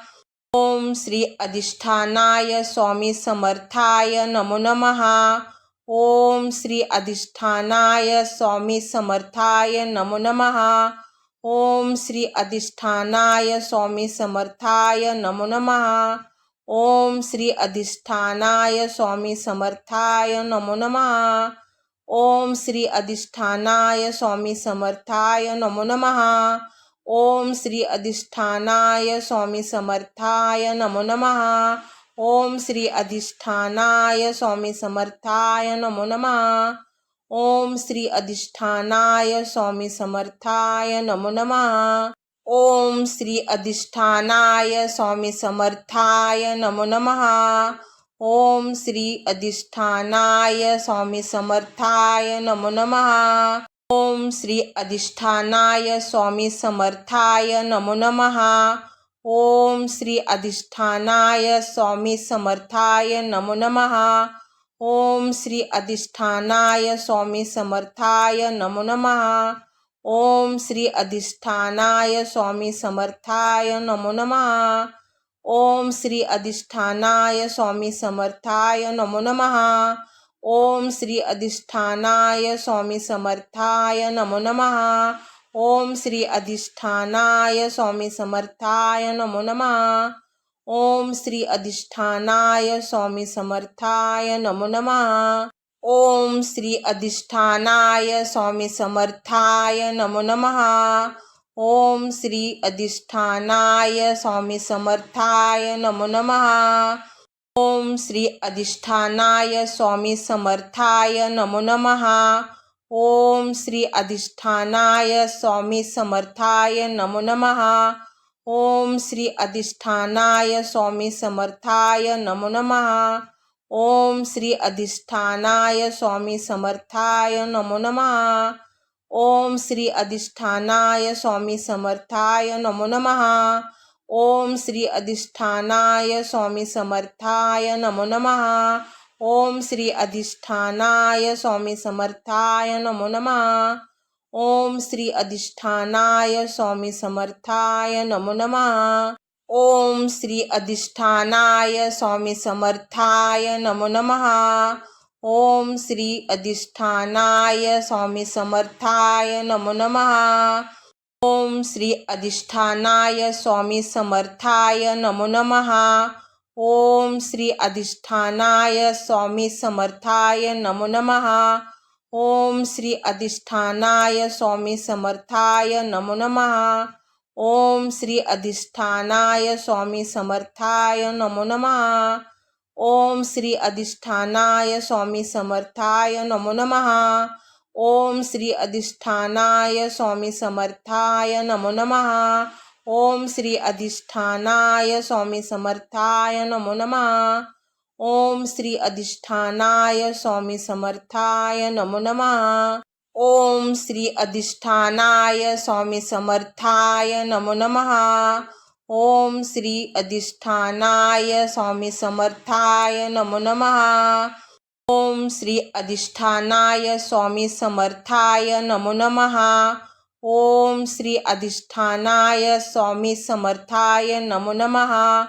ओम श्री अधिष्ठानाय स्वामी समर्थाय नमो नमः. ओम श्री अधिष्ठानाय स्वामी समर्थाय नमो नमः. ओम श्री अधिष्ठानाय स्वामी समर्थाय नमो नमः. ओम श्री अधिष्ठानाय स्वामी समर्थाय नमो नमः. ओम श्री अधिष्ठानाय स्वामी समर्थाय नमो नमः. ओम श्री अधिष्ठानाय स्वामी समर्थाय नमो नमः. ओम श्री अधिष्ठानाय स्वामी समर्थाय नमो नमः. ओम श्री अधिष्ठानाय स्वामी समर्थाय नमो नमः. ओम श्री अधिष्ठानाय स्वामी समर्थाय नमो नमः. ओम श्री अधिष्ठानाय स्वामी समर्थाय नमो नमः. ओम श्री अधिष्ठानाय स्वामी समर्थाय नमो नमः. ओम श्री अधिष्ठानाय स्वामी समर्थाय नमो नमः. ओम श्री अधिष्ठानाय स्वामी समर्थाय नमो नमः. ओम श्री अधिष्ठानाय स्वामी समर्थाय नमो नमः. ओम श्री अधिष्ठानाय स्वामी समर्थाय नमो नमः. ओम श्री अधिष्ठानाय स्वामी समर्थाय नमो नमः. ओम श्री अधिष्ठानाय स्वामी समर्थाय नमो नमः. ओम श्री अधिष्ठानाय स्वामी समर्थाय नमो नमः. ओम श्री अधिष्ठानाय स्वामी समर्थाय नमो नमः. ओम श्री अधिष्ठानाय स्वामी समर्थाय नमो नमः. ओम श्री अधिष्ठानाय स्वामी समर्थाय नमो नमः. ओम श्री अधिष्ठानाय स्वामी समर्थाय नमो नमः. ओम श्री अधिष्ठानाय स्वामी समर्थाय नमो नमः. ओम श्री अधिष्ठानाय स्वामी समर्थाय नमो नमः. ओम श्री अधिष्ठानाय स्वामी समर्थाय नमो नमः. ओम श्री अधिष्ठानाय स्वामी समर्थाय नमो नमः. ओम श्री अधिष्ठानाय स्वामी समर्थाय नमो नमः. ओम श्री अधिष्ठानाय स्वामी समर्थाय नमो नमः. ओम श्री अधिष्ठानाय स्वामी समर्थाय नमो नमः. ओम श्री अधिष्ठानाय स्वामी समर्थाय नमो नमः. ओम श्री अधिष्ठानाय स्वामी समर्थाय नमो नमः. ओम श्री अधिष्ठानाय स्वामी समर्थाय नमो नमः. ओम श्री अधिष्ठानाय स्वामी समर्थाय नमो नमः. ओम श्री अधिष्ठानाय स्वामी समर्थाय नमो नमः. ओम श्री अधिष्ठानाय स्वामी समर्थाय नमो नमः. ओम श्री अधिष्ठानाय स्वामी समर्थाय नमो नमः. ओम श्री अधिष्ठानाय स्वामी समर्थाय नमो नमः. ओम श्री अधिष्ठानाय स्वामी समर्थाय नमो नमः. ओम श्री अधिष्ठानाय स्वामी समर्थाय नमो नमः. ओम श्री अधिष्ठानाय स्वामी समर्थाय नमो नमः. ओम श्री अधिष्ठानाय स्वामी समर्थाय नमो नमः. ओम श्री अधिष्ठानाय स्वामी समर्थाय नमो नमः.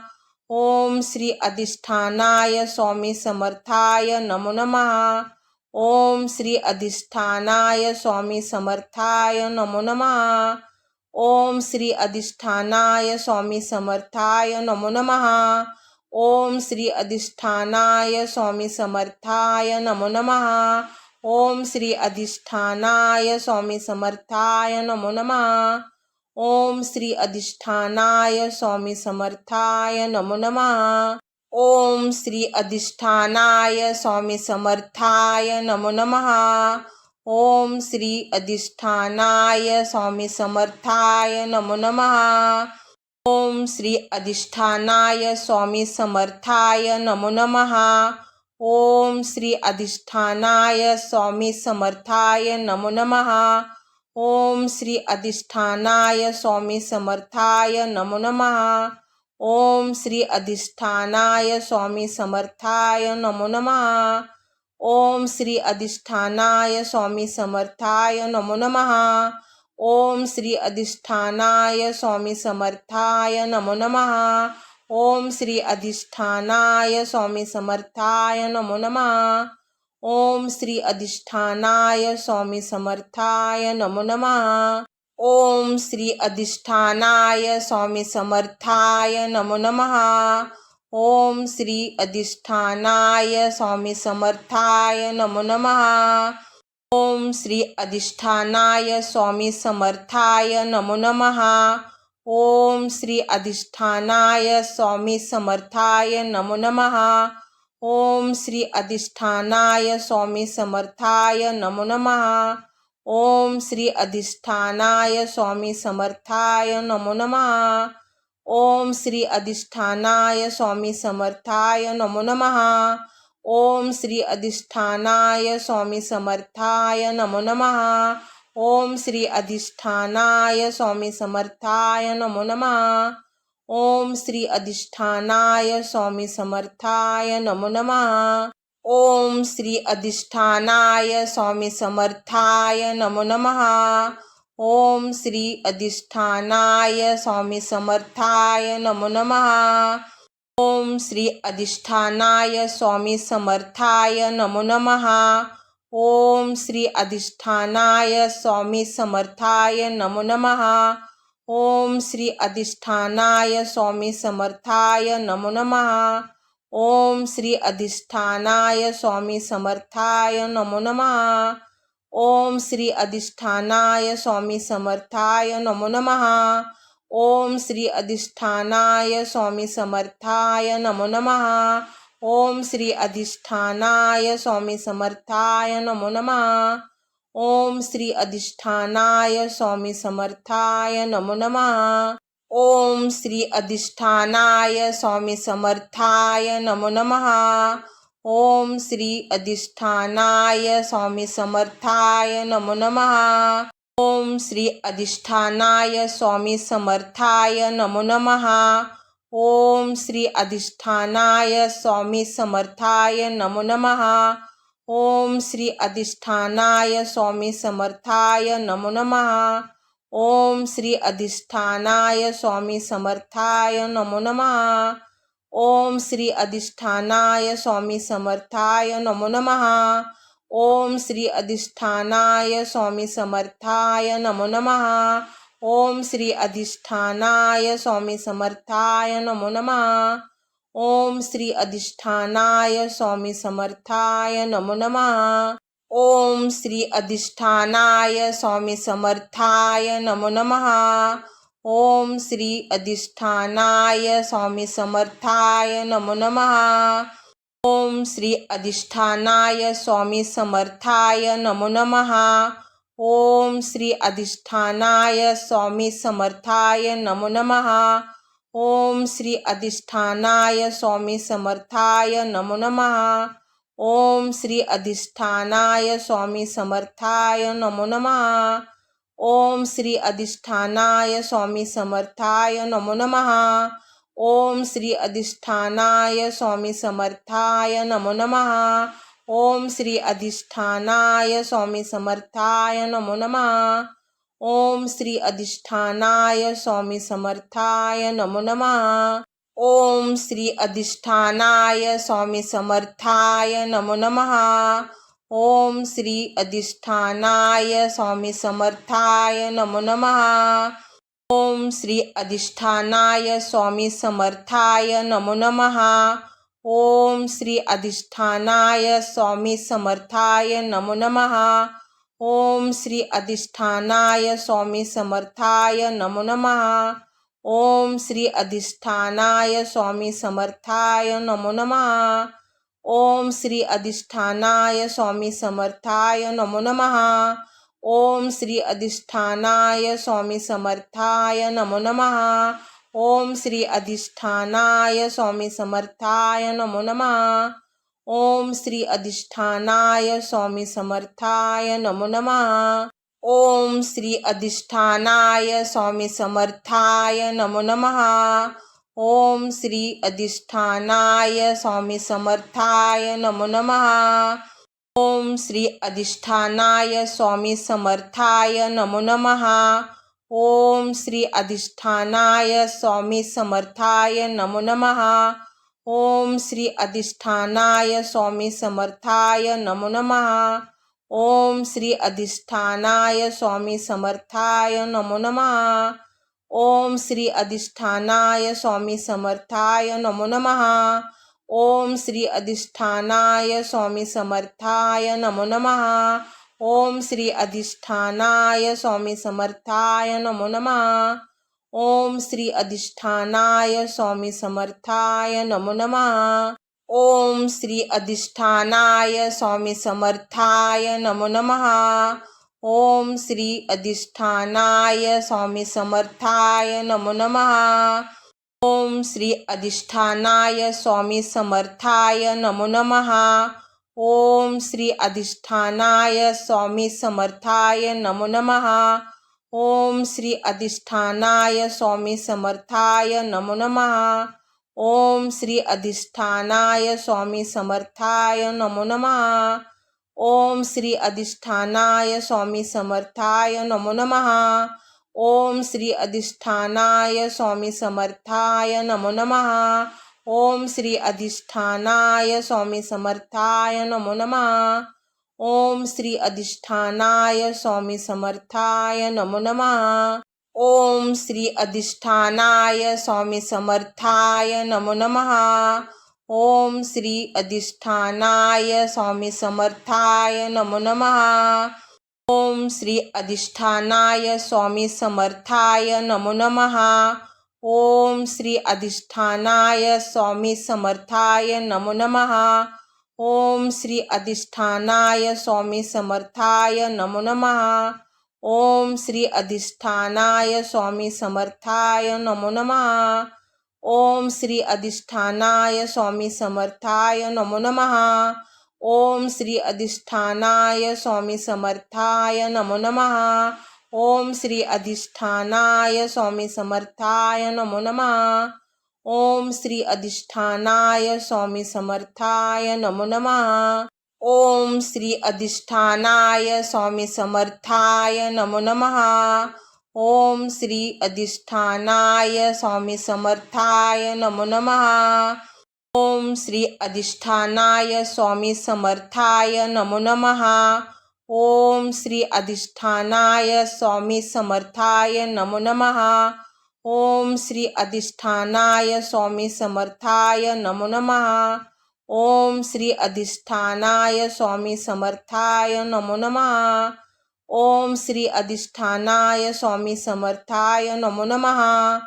ओम श्री अधिष्ठानाय स्वामी समर्थाय नमो नमः. ओम श्री अधिष्ठानाय स्वामी समर्थाय नमो नमः. ओम श्री अधिष्ठानाय स्वामी समर्थाय नमो नमः. ओम श्री अधिष्ठानाय स्वामी समर्थाय नमो नमः. ओम श्री अधिष्ठानाय स्वामी समर्थाय नमो नमः. ओम श्री अधिष्ठानाय स्वामी समर्थाय नमो नमः. ओम श्री अधिष्ठानाय स्वामी समर्थाय नमो नमः. ओम श्री अधिष्ठानाय स्वामी समर्थाय नमो नमः. ओम श्री अधिष्ठानाय स्वामी समर्थाय नमो नमः. ओम श्री अधिष्ठानाय स्वामी समर्थाय नमो नमः. ओम श्री अधिष्ठानाय स्वामी समर्थाय नमो नमः. ओम श्री अधिष्ठानाय स्वामी समर्थाय नमो नमः. ओम श्री अधिष्ठानाय स्वामी समर्थाय नमो नमः. ओम श्री अधिष्ठानाय स्वामी समर्थाय नमो नमः. ओम श्री अधिष्ठानाय स्वामी समर्थाय नमो नमः. ओम श्री अधिष्ठानाय स्वामी समर्थाय नमो नमः. ओम श्री अधिष्ठानाय स्वामी समर्थाय नमो नमः. ओम श्री अधिष्ठानाय स्वामी समर्थाय नमो नमः. ओम श्री अधिष्ठानाय स्वामी समर्थाय नमो नमः. ओम श्री अधिष्ठानाय स्वामी समर्थाय नमो नमः. ओम श्री अधिष्ठानाय स्वामी समर्थाय नमो नमः. ओम श्री अधिष्ठानाय स्वामी समर्थाय नमो नमः. ओम श्री अधिष्ठानाय स्वामी समर्थाय नमो नमः. ओम श्री अधिष्ठानाय स्वामी समर्थाय नमो नमः. ओम श्री अधिष्ठानाय स्वामी समर्थाय नमो नमः. ओम श्री अधिष्ठानाय स्वामी समर्थाय नमो नमः. ओम श्री अधिष्ठानाय स्वामी समर्थाय नमो नमः. ओम श्री अधिष्ठानाय स्वामी समर्थाय नमो नमः. ओम श्री अधिष्ठानाय स्वामी समर्थाय नमो नमः. ओम श्री अधिष्ठानाय स्वामी समर्थाय नमो नमः. ओम श्री अधिष्ठानाय स्वामी समर्थाय नमो नमः. ओम श्री अधिष्ठानाय स्वामी समर्थाय नमो नमः. ओम श्री अधिष्ठानाय स्वामी समर्थाय नमो नमः. ओम श्री अधिष्ठानाय स्वामी समर्थाय नमो नमः. ओम श्री अधिष्ठानाय स्वामी समर्थाय नमो नमः. ओम श्री अधिष्ठानाय स्वामी समर्थाय नमो नमः. ओम श्री अधिष्ठानाय स्वामी समर्थाय नमो नमः. ओम श्री अधिष्ठानाय स्वामी समर्थाय नमो नमः. ओम श्री अधिष्ठानाय स्वामी समर्थाय नमो नमः. ओम श्री अधिष्ठानाय स्वामी समर्थाय नमो नमः. ओम श्री अधिष्ठानाय स्वामी समर्थाय नमो नमः. ओम श्री अधिष्ठानाय स्वामी समर्थाय नमो नमः. ओम श्री अधिष्ठानाय स्वामी समर्थाय नमो नमः. ओम श्री अधिष्ठानाय स्वामी समर्थाय नमो नमः. ओम श्री अधिष्ठानाय स्वामी समर्थाय नमो नमः. ओम श्री अधिष्ठानाय स्वामी समर्थाय नमो नमः. ओम श्री अधिष्ठानाय स्वामी समर्थाय नमो नमः. ओम श्री अधिष्ठानाय स्वामी समर्थाय नमो नमः. ओम श्री अधिष्ठानाय स्वामी समर्थाय नमो नमः. ओम श्री अधिष्ठानाय स्वामी समर्थाय नमो नमः. ओम श्री अधिष्ठानाय स्वामी समर्थाय नमो नमः. ओम श्री अधिष्ठानाय स्वामी समर्थाय नमो नमः. ओम श्री अधिष्ठानाय स्वामी समर्थाय नमो नमः. ओम श्री अधिष्ठानाय स्वामी समर्थाय नमो नमः. ओम श्री अधिष्ठानाय स्वामी समर्थाय नमो नमः. ओम श्री अधिष्ठानाय स्वामी समर्थाय नमो नमः. ओम श्री अधिष्ठानाय स्वामी समर्थाय नमो नमः. ओम श्री अधिष्ठानाय स्वामी समर्थाय नमो नमः. ओम श्री अधिष्ठानाय स्वामी समर्थाय नमो नमः. ओम श्री अधिष्ठानाय स्वामी समर्थाय नमो नमः. ओम श्री अधिष्ठानाय स्वामी समर्थाय नमो नमः. ओम श्री अधिष्ठानाय स्वामी समर्थाय नमो नमः. ओम श्री अधिष्ठानाय स्वामी समर्थाय नमो नमः. ओम श्री अधिष्ठानाय स्वामी समर्थाय नमो नमः. ओम श्री अधिष्ठानाय स्वामी समर्थाय नमो नमः. ओम श्री अधिष्ठानाय स्वामी समर्थाय नमो नमः. ओम श्री अधिष्ठानाय स्वामी समर्थाय नमो नमः. ओम श्री अधिष्ठानाय स्वामी समर्थाय नमो नमः. ओम श्री अधिष्ठानाय स्वामी समर्थाय नमो नमः. ओम श्री अधिष्ठानाय स्वामी समर्थाय नमो नमः. ओम श्री अधिष्ठानाय स्वामी समर्थाय नमो नमः. ओम श्री अधिष्ठानाय स्वामी समर्थाय नमो नमः. ओम श्री अधिष्ठानाय स्वामी समर्थाय नमो नमः. ओम श्री अधिष्ठानाय स्वामी समर्थाय नमो नमः. ओम श्री अधिष्ठानाय स्वामी समर्थाय नमो नमः. ओम श्री अधिष्ठानाय स्वामी समर्थाय नमो नमः. ओम श्री अधिष्ठानाय स्वामी समर्थाय नमो नमः. ओम श्री अधिष्ठानाय स्वामी समर्थाय नमो नमः. ओम श्री अधिष्ठानाय स्वामी समर्थाय नमो नमः. ओम श्री अधिष्ठानाय स्वामी समर्थाय नमो नमः. ओम श्री अधिष्ठानाय स्वामी समर्थाय नमो नमः. ओम श्री अधिष्ठानाय स्वामी समर्थाय नमो नमः. ओम श्री अधिष्ठानाय स्वामी समर्थाय नमो नमः. ओम श्री अधिष्ठानाय स्वामी समर्थाय नमो नमः. ओम श्री अधिष्ठानाय स्वामी समर्थाय नमो नमः. ओम श्री अधिष्ठानाय स्वामी समर्थाय नमो नमः. ओम श्री अधिष्ठानाय स्वामी समर्थाय नमो नमः. ओम श्री अधिष्ठानाय स्वामी समर्थाय नमो नमः. ओम श्री अधिष्ठानाय स्वामी समर्थाय नमो नमः. ओम श्री अधिष्ठानाय स्वामी समर्थाय नमो नमः. ओम श्री अधिष्ठानाय स्वामी समर्थाय नमो नमः. ओम श्री अधिष्ठानाय स्वामी समर्थाय नमो नमः. ओम श्री अधिष्ठानाय स्वामी समर्थाय नमो नमः. ओम श्री अधिष्ठानाय स्वामी समर्थाय नमो नमः. ओम श्री अधिष्ठानाय स्वामी समर्थाय नमो नमः. ओम श्री अधिष्ठानाय स्वामी समर्थाय नमो नमः. ओम श्री अधिष्ठानाय स्वामी समर्थाय नमो नमः. ओम श्री अधिष्ठानाय स्वामी समर्थाय नमो नमः. ओम श्री अधिष्ठानाय स्वामी समर्थाय नमो नमः. ओम श्री अधिष्ठानाय स्वामी समर्थाय नमो नमः. ओम श्री अधिष्ठानाय स्वामी समर्थाय नमो नमः. ओम श्री अधिष्ठानाय स्वामी समर्थाय नमो नमः. ओम श्री अधिष्ठानाय स्वामी समर्थाय नमो नमः.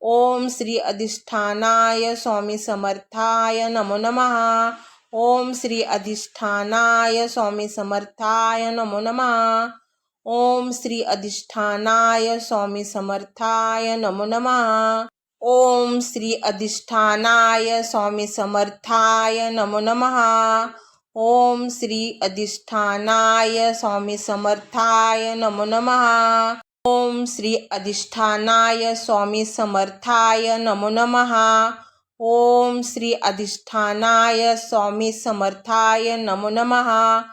ओम श्री अधिष्ठानाय स्वामी समर्थाय नमो नमः. ओम श्री अधिष्ठानाय स्वामी समर्थाय नमो नमः. ओम श्री अधिष्ठानाय स्वामी समर्थाय नमो नमः. ओम श्री अधिष्ठानाय स्वामी समर्थाय नमो नमः. ओम श्री अधिष्ठानाय स्वामी समर्थाय नमो नमः. ओम श्री अधिष्ठानाय स्वामी समर्थाय नमो नमः. ओम श्री अधिष्ठानाय स्वामी समर्थाय नमो नमः.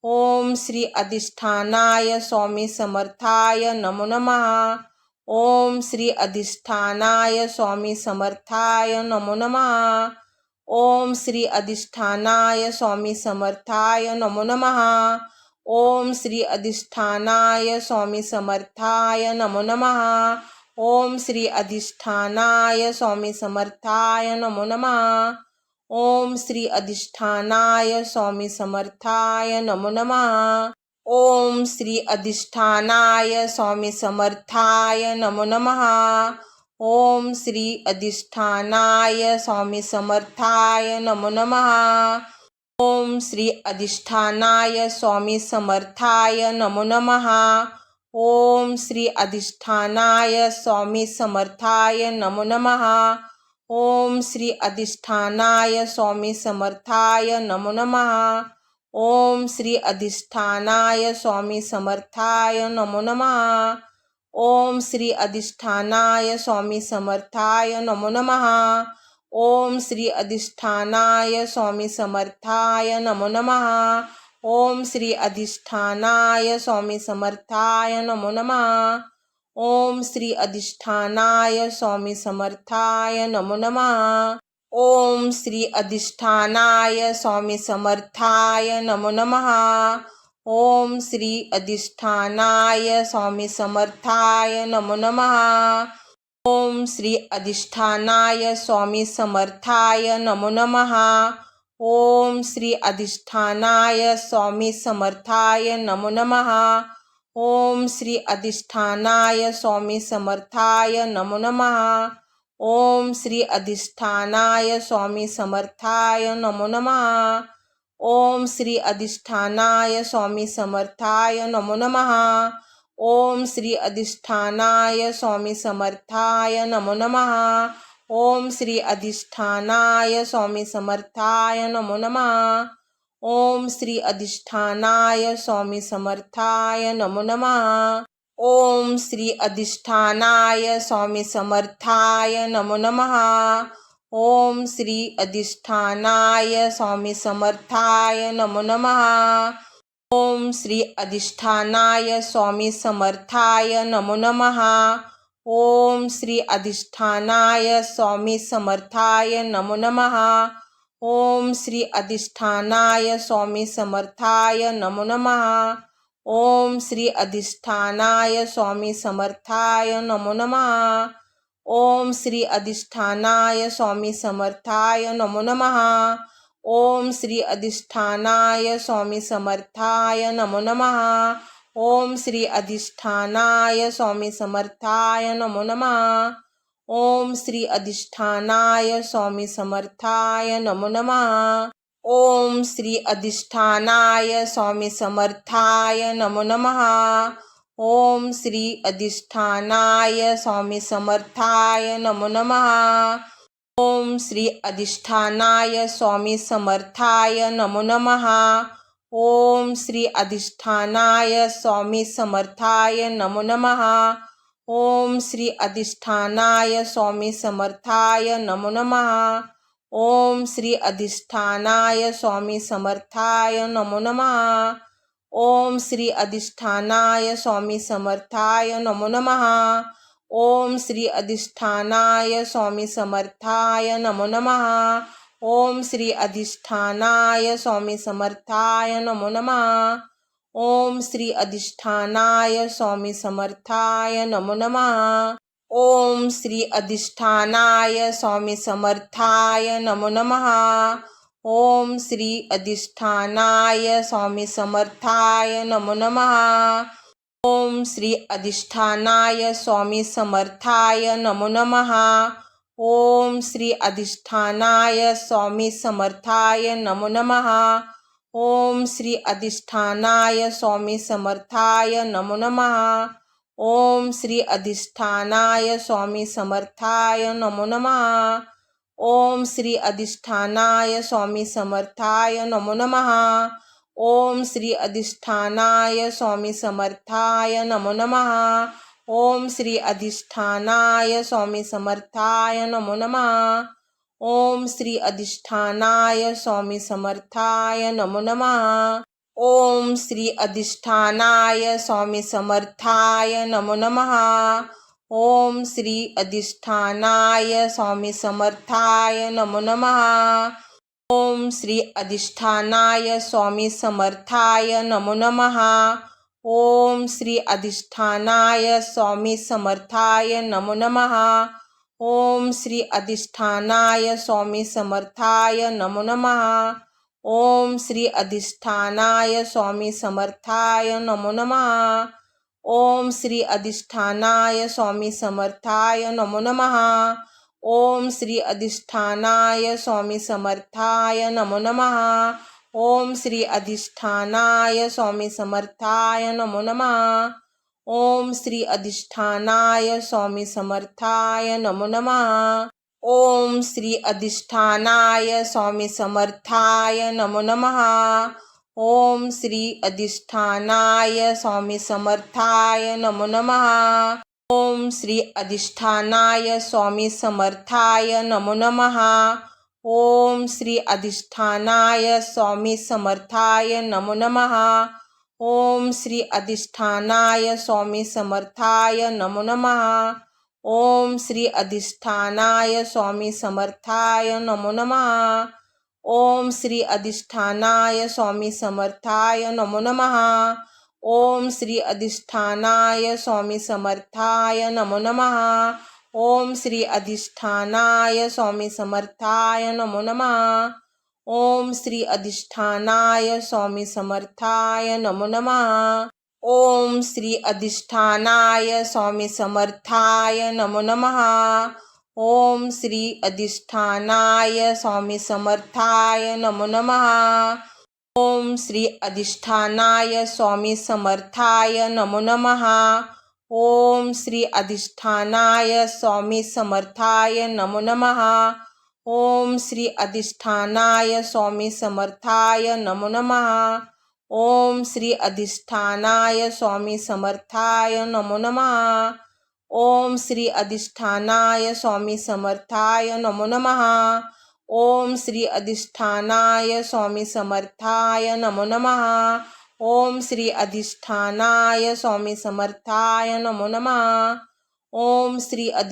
ओम श्री अधिष्ठानाय स्वामी समर्थाय नमो नमः. ओम श्री अधिष्ठानाय स्वामी समर्थाय नमो नमः. ओम श्री अधिष्ठानाय स्वामी समर्थाय नमो नमः. ओम श्री अधिष्ठानाय स्वामी समर्थाय नमो नमः. ओम श्री अधिष्ठानाय स्वामी समर्थाय नमो नमः. ओम श्री अधिष्ठानाय स्वामी समर्थाय नमो नमः. ओम श्री अधिष्ठानाय स्वामी समर्थाय नमो नमः. ओम श्री अधिष्ठानाय स्वामी समर्थाय नमो नमः. ओम श्री अधिष्ठानाय स्वामी समर्थाय नमो नमः. ओम श्री अधिष्ठानाय स्वामी समर्थाय नमो नमः. ओम श्री अधिष्ठानाय स्वामी समर्थाय नमो नमः. ओम श्री अधिष्ठानाय स्वामी समर्थाय नमो नमः. ओम श्री अधिष्ठानाय स्वामी समर्थाय नमो नमः. ओम श्री अधिष्ठानाय स्वामी समर्थाय नमो नमः. ओम श्री अधिष्ठानाय स्वामी समर्थाय नमो नमः. ओम श्री अधिष्ठानाय स्वामी समर्थाय नमो नमः. ओम श्री अधिष्ठानाय स्वामी समर्थाय नमो नमः. ओम श्री अधिष्ठानाय स्वामी समर्थाय नमो नमः. ओम श्री अधिष्ठानाय स्वामी समर्थाय नमो नमः. ओम श्री अधिष्ठानाय स्वामी समर्थाय नमो नमः. ओम श्री अधिष्ठानाय स्वामी समर्थाय नमो नमः. ओम श्री अधिष्ठानाय स्वामी समर्थाय नमो नमः. ओम श्री अधिष्ठानाय स्वामी समर्थाय नमो नमः. ओम श्री अधिष्ठानाय स्वामी समर्थाय नमो नमः. ओम श्री अधिष्ठानाय स्वामी समर्थाय नमो नमः. ओम श्री अधिष्ठानाय स्वामी समर्थाय नमो नमः. ओम श्री अधिष्ठानाय स्वामी समर्थाय नमो नमः. ओम श्री अधिष्ठानाय स्वामी समर्थाय नमो नमः. ओम श्री अधिष्ठानाय स्वामी समर्थाय नमो नमः. ओम श्री अधिष्ठानाय स्वामी समर्थाय नमो नमः. ओम श्री अधिष्ठानाय स्वामी समर्थाय नमो नमः. ओम श्री अधिष्ठानाय स्वामी समर्थाय नमो नमः. ओम श्री अधिष्ठानाय स्वामी समर्थाय नमो नमः. ओम श्री अधिष्ठानाय स्वामी समर्थाय नमो नमः. ओम श्री अधिष्ठानाय स्वामी समर्थाय नमो नमः. ओम श्री अधिष्ठानाय स्वामी समर्थाय नमो नमः. ओम श्री अधिष्ठानाय स्वामी समर्थाय नमो नमः. ओम श्री अधिष्ठानाय स्वामी समर्थाय नमो नमः. ओम श्री अधिष्ठानाय स्वामी समर्थाय नमो नमः. ओम श्री अधिष्ठानाय स्वामी समर्थाय नमो नमः. ओम श्री अधिष्ठानाय स्वामी समर्थाय नमो नमः. ओम श्री अधिष्ठानाय स्वामी समर्थाय नमो नमः. ओम श्री अधिष्ठानाय स्वामी समर्थाय नमो नमः. ओम श्री अधिष्ठानाय स्वामी समर्थाय नमो नमः. ओम श्री अधिष्ठानाय स्वामी समर्थाय नमो नमः. ओम श्री अधिष्ठानाय स्वामी समर्थाय नमो नमः. ओम श्री अधिष्ठानाय स्वामी समर्थाय नमो नमः. ओम श्री अधिष्ठानाय स्वामी समर्थाय नमो नमः. ओम श्री अधिष्ठानाय स्वामी समर्थाय नमो नमः. ओम श्री अधिष्ठानाय स्वामी समर्थाय नमो नमः. ओम श्री अधिष्ठानाय स्वामी समर्थाय नमो नमः. ओम श्री अधिष्ठानाय स्वामी समर्थाय नमो नमः. ओम श्री अधिष्ठानाय स्वामी समर्थाय नमो नमः. ओम श्री अधिष्ठानाय स्वामी समर्थाय नमो नमः. ओम श्री अधिष्ठानाय स्वामी समर्थाय नमो नमः. ओम श्री अधिष्ठानाय स्वामी समर्थाय नमो नमः. ओम श्री अधिष्ठानाय स्वामी समर्थाय नमो नमः. ओम श्री अधिष्ठानाय स्वामी समर्थाय नमो नमः. ओम श्री अधिष्ठानाय स्वामी समर्थाय नमो नमः. ओम श्री अधिष्ठानाय स्वामी समर्थाय नमो नमः. ओम श्री अधिष्ठानाय स्वामी समर्थाय नमो नमः. ओम श्री अधिष्ठानाय स्वामी समर्थाय नमो नमः. ओम श्री अधिष्ठानाय स्वामी समर्थाय नमो नमः. ओम श्री अधिष्ठानाय स्वामी समर्थाय नमो नमः. ओम श्री अधिष्ठानाय स्वामी समर्थाय नमो नमः. ओम श्री अधिष्ठानाय स्वामी समर्थाय नमो नमः. ओम श्री अधिष्ठानाय स्वामी समर्थाय नमो नमः. ओम श्री अधिष्ठानाय स्वामी समर्थाय नमो नमः. ओम श्री अधिष्ठानाय स्वामी समर्थाय नमो नमः. ओम श्री अधिष्ठानाय स्वामी समर्थाय नमो नमः. ओम श्री अधिष्ठानाय स्वामी समर्थाय नमो नमः. ओम श्री अधिष्ठानाय स्वामी समर्थाय नमो नमः. ओम श्री अधिष्ठानाय स्वामी समर्थाय नमो नमः. ओम श्री अधिष्ठानाय स्वामी समर्थाय नमो नमः. ओम श्री अधिष्ठानाय स्वामी समर्थाय नमो नमः. ओम श्री अधिष्ठानाय स्वामी समर्थाय नमो नमः. ओम श्री अधिष्ठानाय स्वामी समर्थाय नमो नमः. ओम श्री अधिष्ठानाय स्वामी समर्थाय नमो नमः. ओम श्री अधिष्ठानाय स्वामी समर्थाय नमो नमः. ओम श्री अधिष्ठानाय स्वामी समर्थाय नमो नमः. ओम श्री अधिष्ठानाय स्वामी समर्थाय नमो नमः. ओम श्री अधिष्ठानाय स्वामी समर्थाय नमो नमः. ओम श्री अधिष्ठानाय स्वामी समर्थाय नमो नमः. ओम श्री अधिष्ठानाय स्वामी समर्थाय नमो नमः. ओम श्री अधिष्ठानाय स्वामी समर्थाय नमो नमः. ओम श्री अधिष्ठानाय स्वामी समर्थाय नमो नमः. ओम श्री अधिष्ठानाय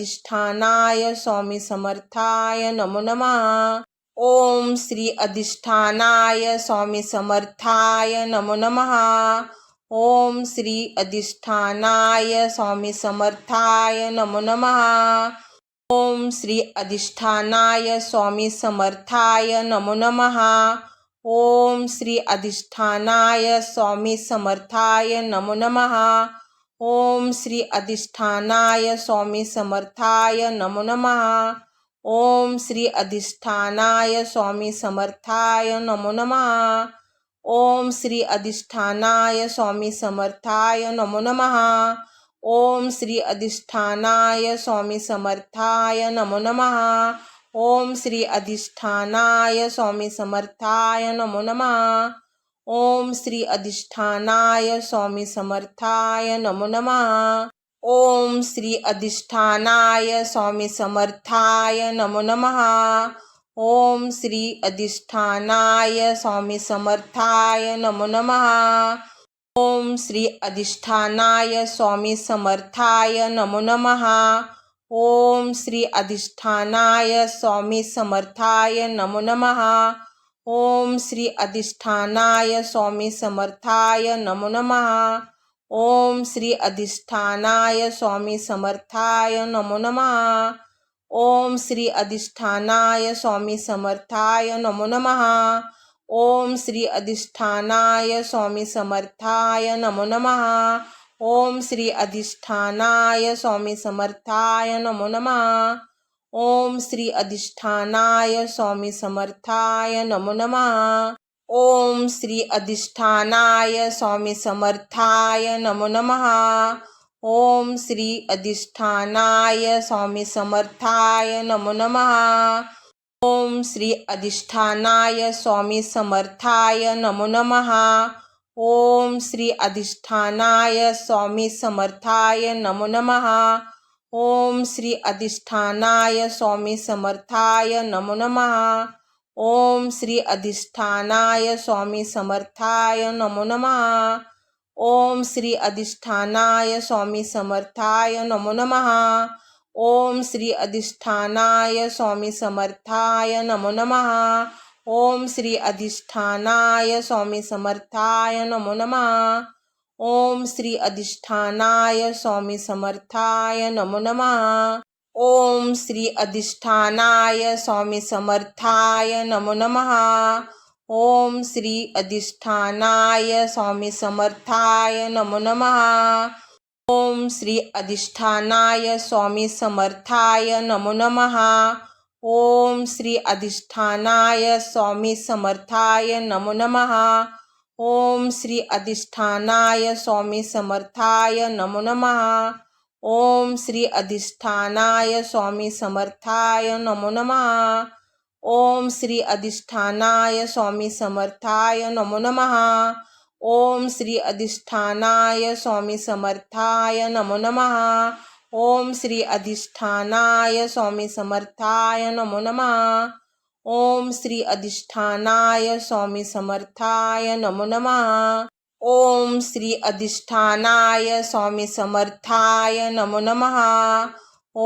स्वामी समर्थाय नमो नमः. ओम श्री अधिष्ठानाय स्वामी समर्थाय नमो नमः. ओम श्री अधिष्ठानाय स्वामी समर्थाय नमो नमः. ओम श्री अधिष्ठानाय स्वामी समर्थाय नमो नमः. ओम श्री अधिष्ठानाय स्वामी समर्थाय नमो नमः. ओम श्री अधिष्ठानाय स्वामी समर्थाय नमो नमः. ओम श्री अधिष्ठानाय स्वामी समर्थाय नमो नमः. ओम श्री अधिष्ठानाय स्वामी समर्थाय नमो नमः. ओम श्री अधिष्ठानाय स्वामी समर्थाय नमो नमः. ओम श्री अधिष्ठानाय स्वामी समर्थाय नमो नमः. ओम श्री अधिष्ठानाय स्वामी समर्थाय नमो नमः. ओम श्री अधिष्ठानाय स्वामी समर्थाय नमो नमः. ओम श्री अधिष्ठानाय स्वामी समर्थाय नमो नमः. ओम श्री अधिष्ठानाय स्वामी समर्थाय नमो नमः. ओम श्री अधिष्ठानाय स्वामी समर्थाय नमो नमः. ओम श्री अधिष्ठानाय स्वामी समर्थाय नमो नमः. ओम श्री अधिष्ठानाय स्वामी समर्थाय नमो नमः. ओम श्री अधिष्ठानाय स्वामी समर्थाय नमो नमः. ओम श्री अधिष्ठानाय स्वामी समर्थाय नमो नमः. ओम श्री अधिष्ठानाय स्वामी समर्थाय नमो नमः. ओम श्री अधिष्ठानाय स्वामी समर्थाय नमो नमः. ओम श्री अधिष्ठानाय स्वामी समर्थाय नमो नमः. ओम श्री अधिष्ठानाय स्वामी समर्थाय नमो नमः. ओम श्री अधिष्ठानाय स्वामी समर्थाय नमो नमः. ओम श्री अधिष्ठानाय स्वामी समर्थाय नमो नमः. ओम श्री अधिष्ठानाय स्वामी समर्थाय नमो नमः. ओम श्री अधिष्ठानाय स्वामी समर्थाय नमो नमः. ओम श्री अधिष्ठानाय स्वामी समर्थाय नमो नमः. ओम श्री अधिष्ठानाय स्वामी समर्थाय नमो नमः. ओम श्री अधिष्ठानाय स्वामी समर्थाय नमो नमः. ओम श्री अधिष्ठानाय स्वामी समर्थाय नमो नमः. ओम श्री अधिष्ठानाय स्वामी समर्थाय नमो नमः. ओम श्री अधिष्ठानाय स्वामी समर्थाय नमो नमः. ओम श्री अधिष्ठानाय स्वामी समर्थाय नमो नमः. ओम श्री अधिष्ठानाय स्वामी समर्थाय नमो नमः. ओम श्री अधिष्ठानाय स्वामी समर्थाय नमो नमः. ओम श्री अधिष्ठानाय स्वामी समर्थाय नमो नमः. ओम श्री अधिष्ठानाय स्वामी समर्थाय नमो नमः. ओम श्री अधिष्ठानाय स्वामी समर्थाय नमो नमः. ओम श्री अधिष्ठानाय स्वामी समर्थाय नमो नमः. ओम श्री अधिष्ठानाय स्वामी समर्थाय नमो नमः.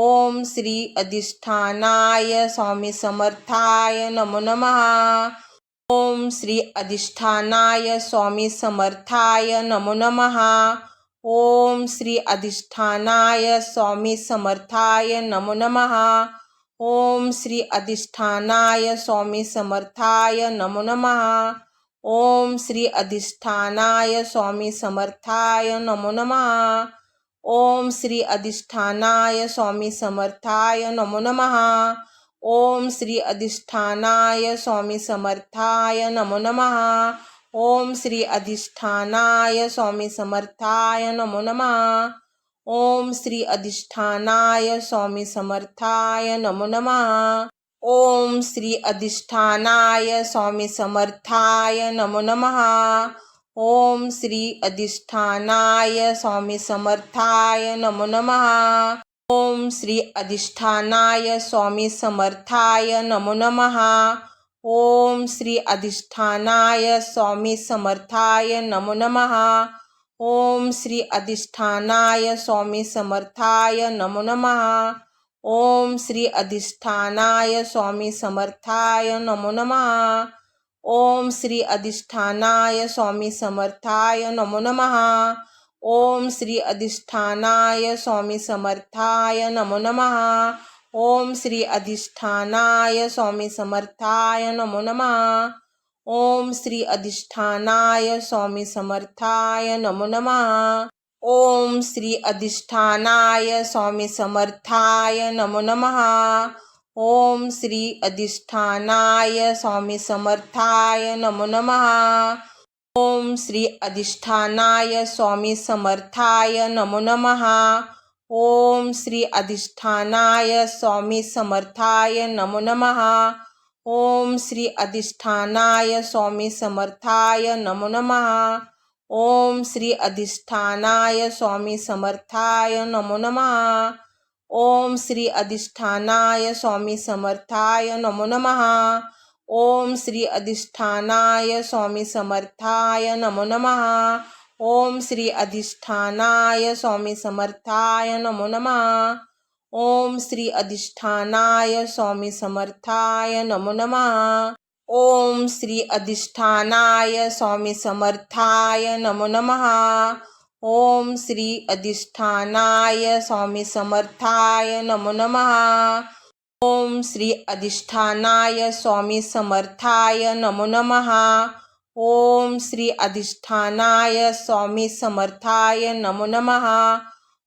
ओम श्री अधिष्ठानाय स्वामी समर्थाय नमो नमः. ओम श्री अधिष्ठानाय स्वामी समर्थाय नमो नमः. ओम श्री अधिष्ठानाय स्वामी समर्थाय नमो नमः. ओम श्री अधिष्ठानाय स्वामी समर्थाय नमो नमः. ओम श्री अधिष्ठानाय स्वामी समर्थाय नमो नमः. ओम श्री अधिष्ठानाय स्वामी समर्थाय नमो नमः. ओम श्री अधिष्ठानाय स्वामी समर्थाय नमो नमः. ओम श्री अधिष्ठानाय स्वामी समर्थाय नमो नमः. ओम श्री अधिष्ठानाय स्वामी समर्थाय नमो नमः. ओम श्री अधिष्ठानाय स्वामी समर्थाय नमो नमः. ओम श्री अधिष्ठानाय स्वामी समर्थाय नमो नमः. ओम श्री अधिष्ठानाय स्वामी समर्थाय नमो नमः. ओम श्री अधिष्ठानाय स्वामी समर्थाय नमो नमः. ओम श्री अधिष्ठानाय स्वामी समर्थाय नमो नमः. ओम श्री अधिष्ठानाय स्वामी समर्थाय नमो नमः. ओम श्री अधिष्ठानाय स्वामी समर्थाय नमो नमः. ओम श्री अधिष्ठानाय स्वामी समर्थाय नमो नमः. ओम श्री अधिष्ठानाय स्वामी समर्थाय नमो नमः. ओम श्री अधिष्ठानाय स्वामी समर्थाय नमो नमः. ओम श्री अधिष्ठानाय स्वामी समर्थाय नमो नमः. ओम श्री अधिष्ठानाय स्वामी समर्थाय नमो नमः. ओम श्री अधिष्ठानाय स्वामी समर्थाय नमो नमः. ओम श्री अधिष्ठानाय स्वामी समर्थाय नमो नमः. ओम श्री अधिष्ठानाय स्वामी समर्थाय नमो नमः. ओम श्री अधिष्ठानाय स्वामी समर्थाय नमो नमः. ओम श्री अधिष्ठानाय स्वामी समर्थाय नमो नमः. ओम श्री अधिष्ठानाय स्वामी समर्थाय नमो नमः. ओम श्री अधिष्ठानाय स्वामी समर्थाय नमो नमः. ओम श्री अधिष्ठानाय स्वामी समर्थाय नमो नमः. ओम श्री अधिष्ठानाय स्वामी समर्थाय नमो नमः. ओम श्री अधिष्ठानाय स्वामी समर्थाय नमो नमः. ओम श्री अधिष्ठानाय स्वामी समर्थाय नमो नमः. ओम श्री अधिष्ठानाय स्वामी समर्थाय नमो नमः.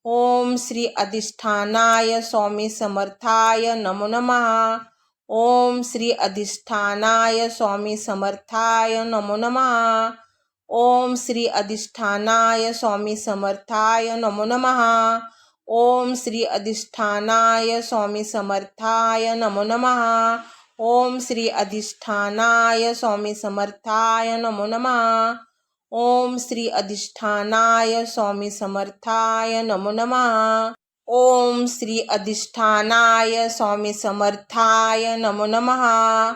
ओम श्री अधिष्ठानाय स्वामी समर्थाय नमो नमः. ओम श्री अधिष्ठानाय स्वामी समर्थाय नमो नमः. ओम श्री अधिष्ठानाय स्वामी समर्थाय नमो नमः. ओम श्री अधिष्ठानाय स्वामी समर्थाय नमो नमः. ओम श्री अधिष्ठानाय स्वामी समर्थाय नमो नमः. ओम श्री अधिष्ठानाय स्वामी समर्थाय नमो नमः. ओम श्री अधिष्ठानाय स्वामी समर्थाय नमो नमः.